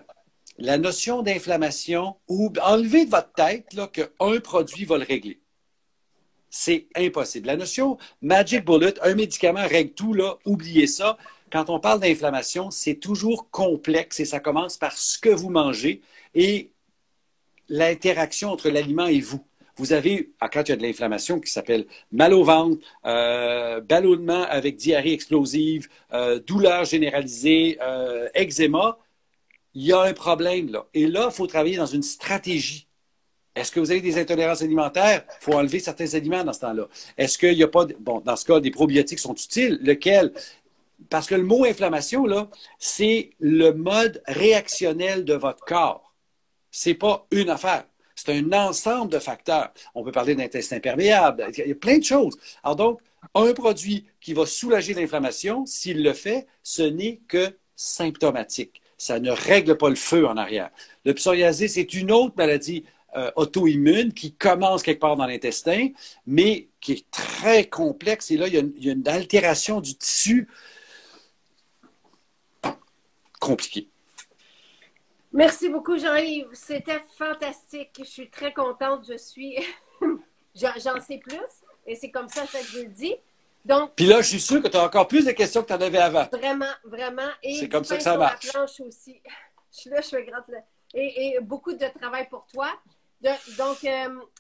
la notion d'inflammation ou enlevez de votre tête là, qu'un produit va le régler. C'est impossible. La notion Magic Bullet, un médicament règle tout, là, oubliez ça. Quand on parle d'inflammation, c'est toujours complexe et ça commence par ce que vous mangez et l'interaction entre l'aliment et vous. Vous avez, quand il y a de l'inflammation qui s'appelle mal au ventre, ballonnement avec diarrhée explosive, douleur généralisée, eczéma, il y a un problème là. Et là, il faut travailler dans une stratégie. Est-ce que vous avez des intolérances alimentaires? Il faut enlever certains aliments dans ce temps-là. Est-ce qu'il n'y a pas, dans ce cas, des probiotiques sont utiles? Lequel? Parce que le mot inflammation, là, c'est le mode réactionnel de votre corps. C'est pas une affaire. C'est un ensemble de facteurs. On peut parler d'intestin perméable. Il y a plein de choses. Alors donc, un produit qui va soulager l'inflammation, s'il le fait, ce n'est que symptomatique. Ça ne règle pas le feu en arrière. Le psoriasis, c'est une autre maladie auto-immune qui commence quelque part dans l'intestin, mais qui est très complexe. Et là, il y a une altération du tissu compliquée. Merci beaucoup, Jean-Yves. C'était fantastique. Je suis très contente. J'en sais plus. Et c'est comme ça que je le dis. Donc, puis là, je suis sûr que tu as encore plus de questions que tu en avais avant. Vraiment, vraiment. Et c'est comme ça que ça marche. Sur la planche aussi. Je suis là, je fais grande. Et beaucoup de travail pour toi. Donc,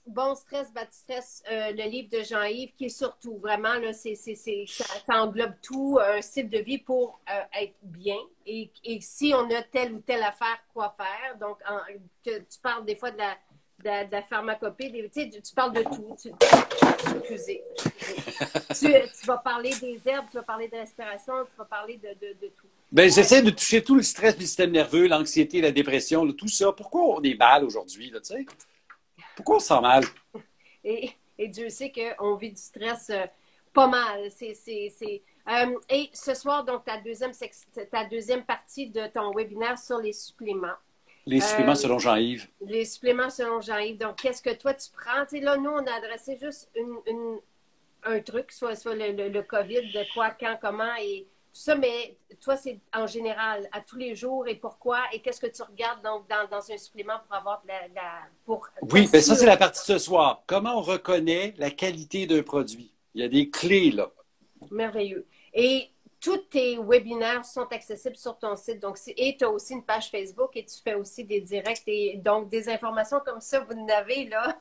Bon stress, bad stress, le livre de Jean-Yves, qui est surtout vraiment, là, ça englobe tout, un style de vie pour être bien. Et si on a telle ou telle affaire, quoi faire? Donc, tu parles des fois de la pharmacopée, tu parles de tout. Excusez. Tu vas parler des herbes, tu vas parler de respiration, tu vas parler de tout. Bien, j'essaie de toucher tout le stress du système nerveux, l'anxiété, la dépression, là, tout ça. Pourquoi on est mal aujourd'hui, là, tu sais? Pourquoi on se sent mal? Et Dieu sait qu'on vit du stress pas mal. Et ce soir, donc, ta deuxième partie de ton webinaire sur les suppléments. Les suppléments selon Jean-Yves. Les suppléments selon Jean-Yves. Donc, qu'est-ce que toi, tu prends? Tu sais, là, nous, on a adressé juste un truc, soit le COVID, de quoi, quand, comment, et tout ça, mais toi, c'est en général, à tous les jours, et pourquoi, et qu'est-ce que tu regardes donc, dans un supplément pour avoir Oui, bien ça, c'est la partie de ce soir. Comment on reconnaît la qualité d'un produit? Il y a des clés, là. Merveilleux. Et tous tes webinaires sont accessibles sur ton site. Donc, et tu as aussi une page Facebook et tu fais aussi des directs. Et donc, des informations comme ça, vous en avez, là.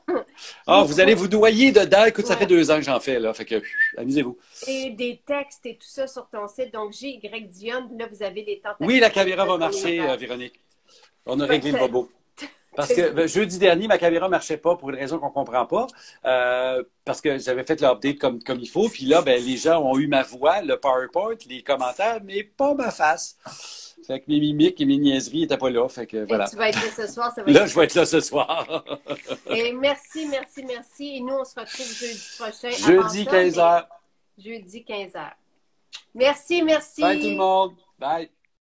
Ah, vous allez vous noyer dedans. Écoute, ça fait 2 ans que j'en fais, là. Fait que, amusez-vous. Et des textes et tout ça sur ton site. Donc, GY Dionne, là, vous avez les tentations. Oui, la caméra va marcher, Véronique. On a réglé le bobo. Parce que jeudi dernier, ma caméra ne marchait pas pour une raison qu'on ne comprend pas. Parce que j'avais fait l'update comme il faut. Puis là, ben, les gens ont eu ma voix, le PowerPoint, les commentaires, mais pas ma face. Fait que mes mimiques et mes niaiseries n'étaient pas là. Fait que voilà. Et tu vas être là ce soir. Ça va là, je vais être là ce soir. Et merci. Et nous, on se retrouve jeudi prochain. Jeudi 15h. Jeudi 15h. Merci. Bye tout le monde. Bye.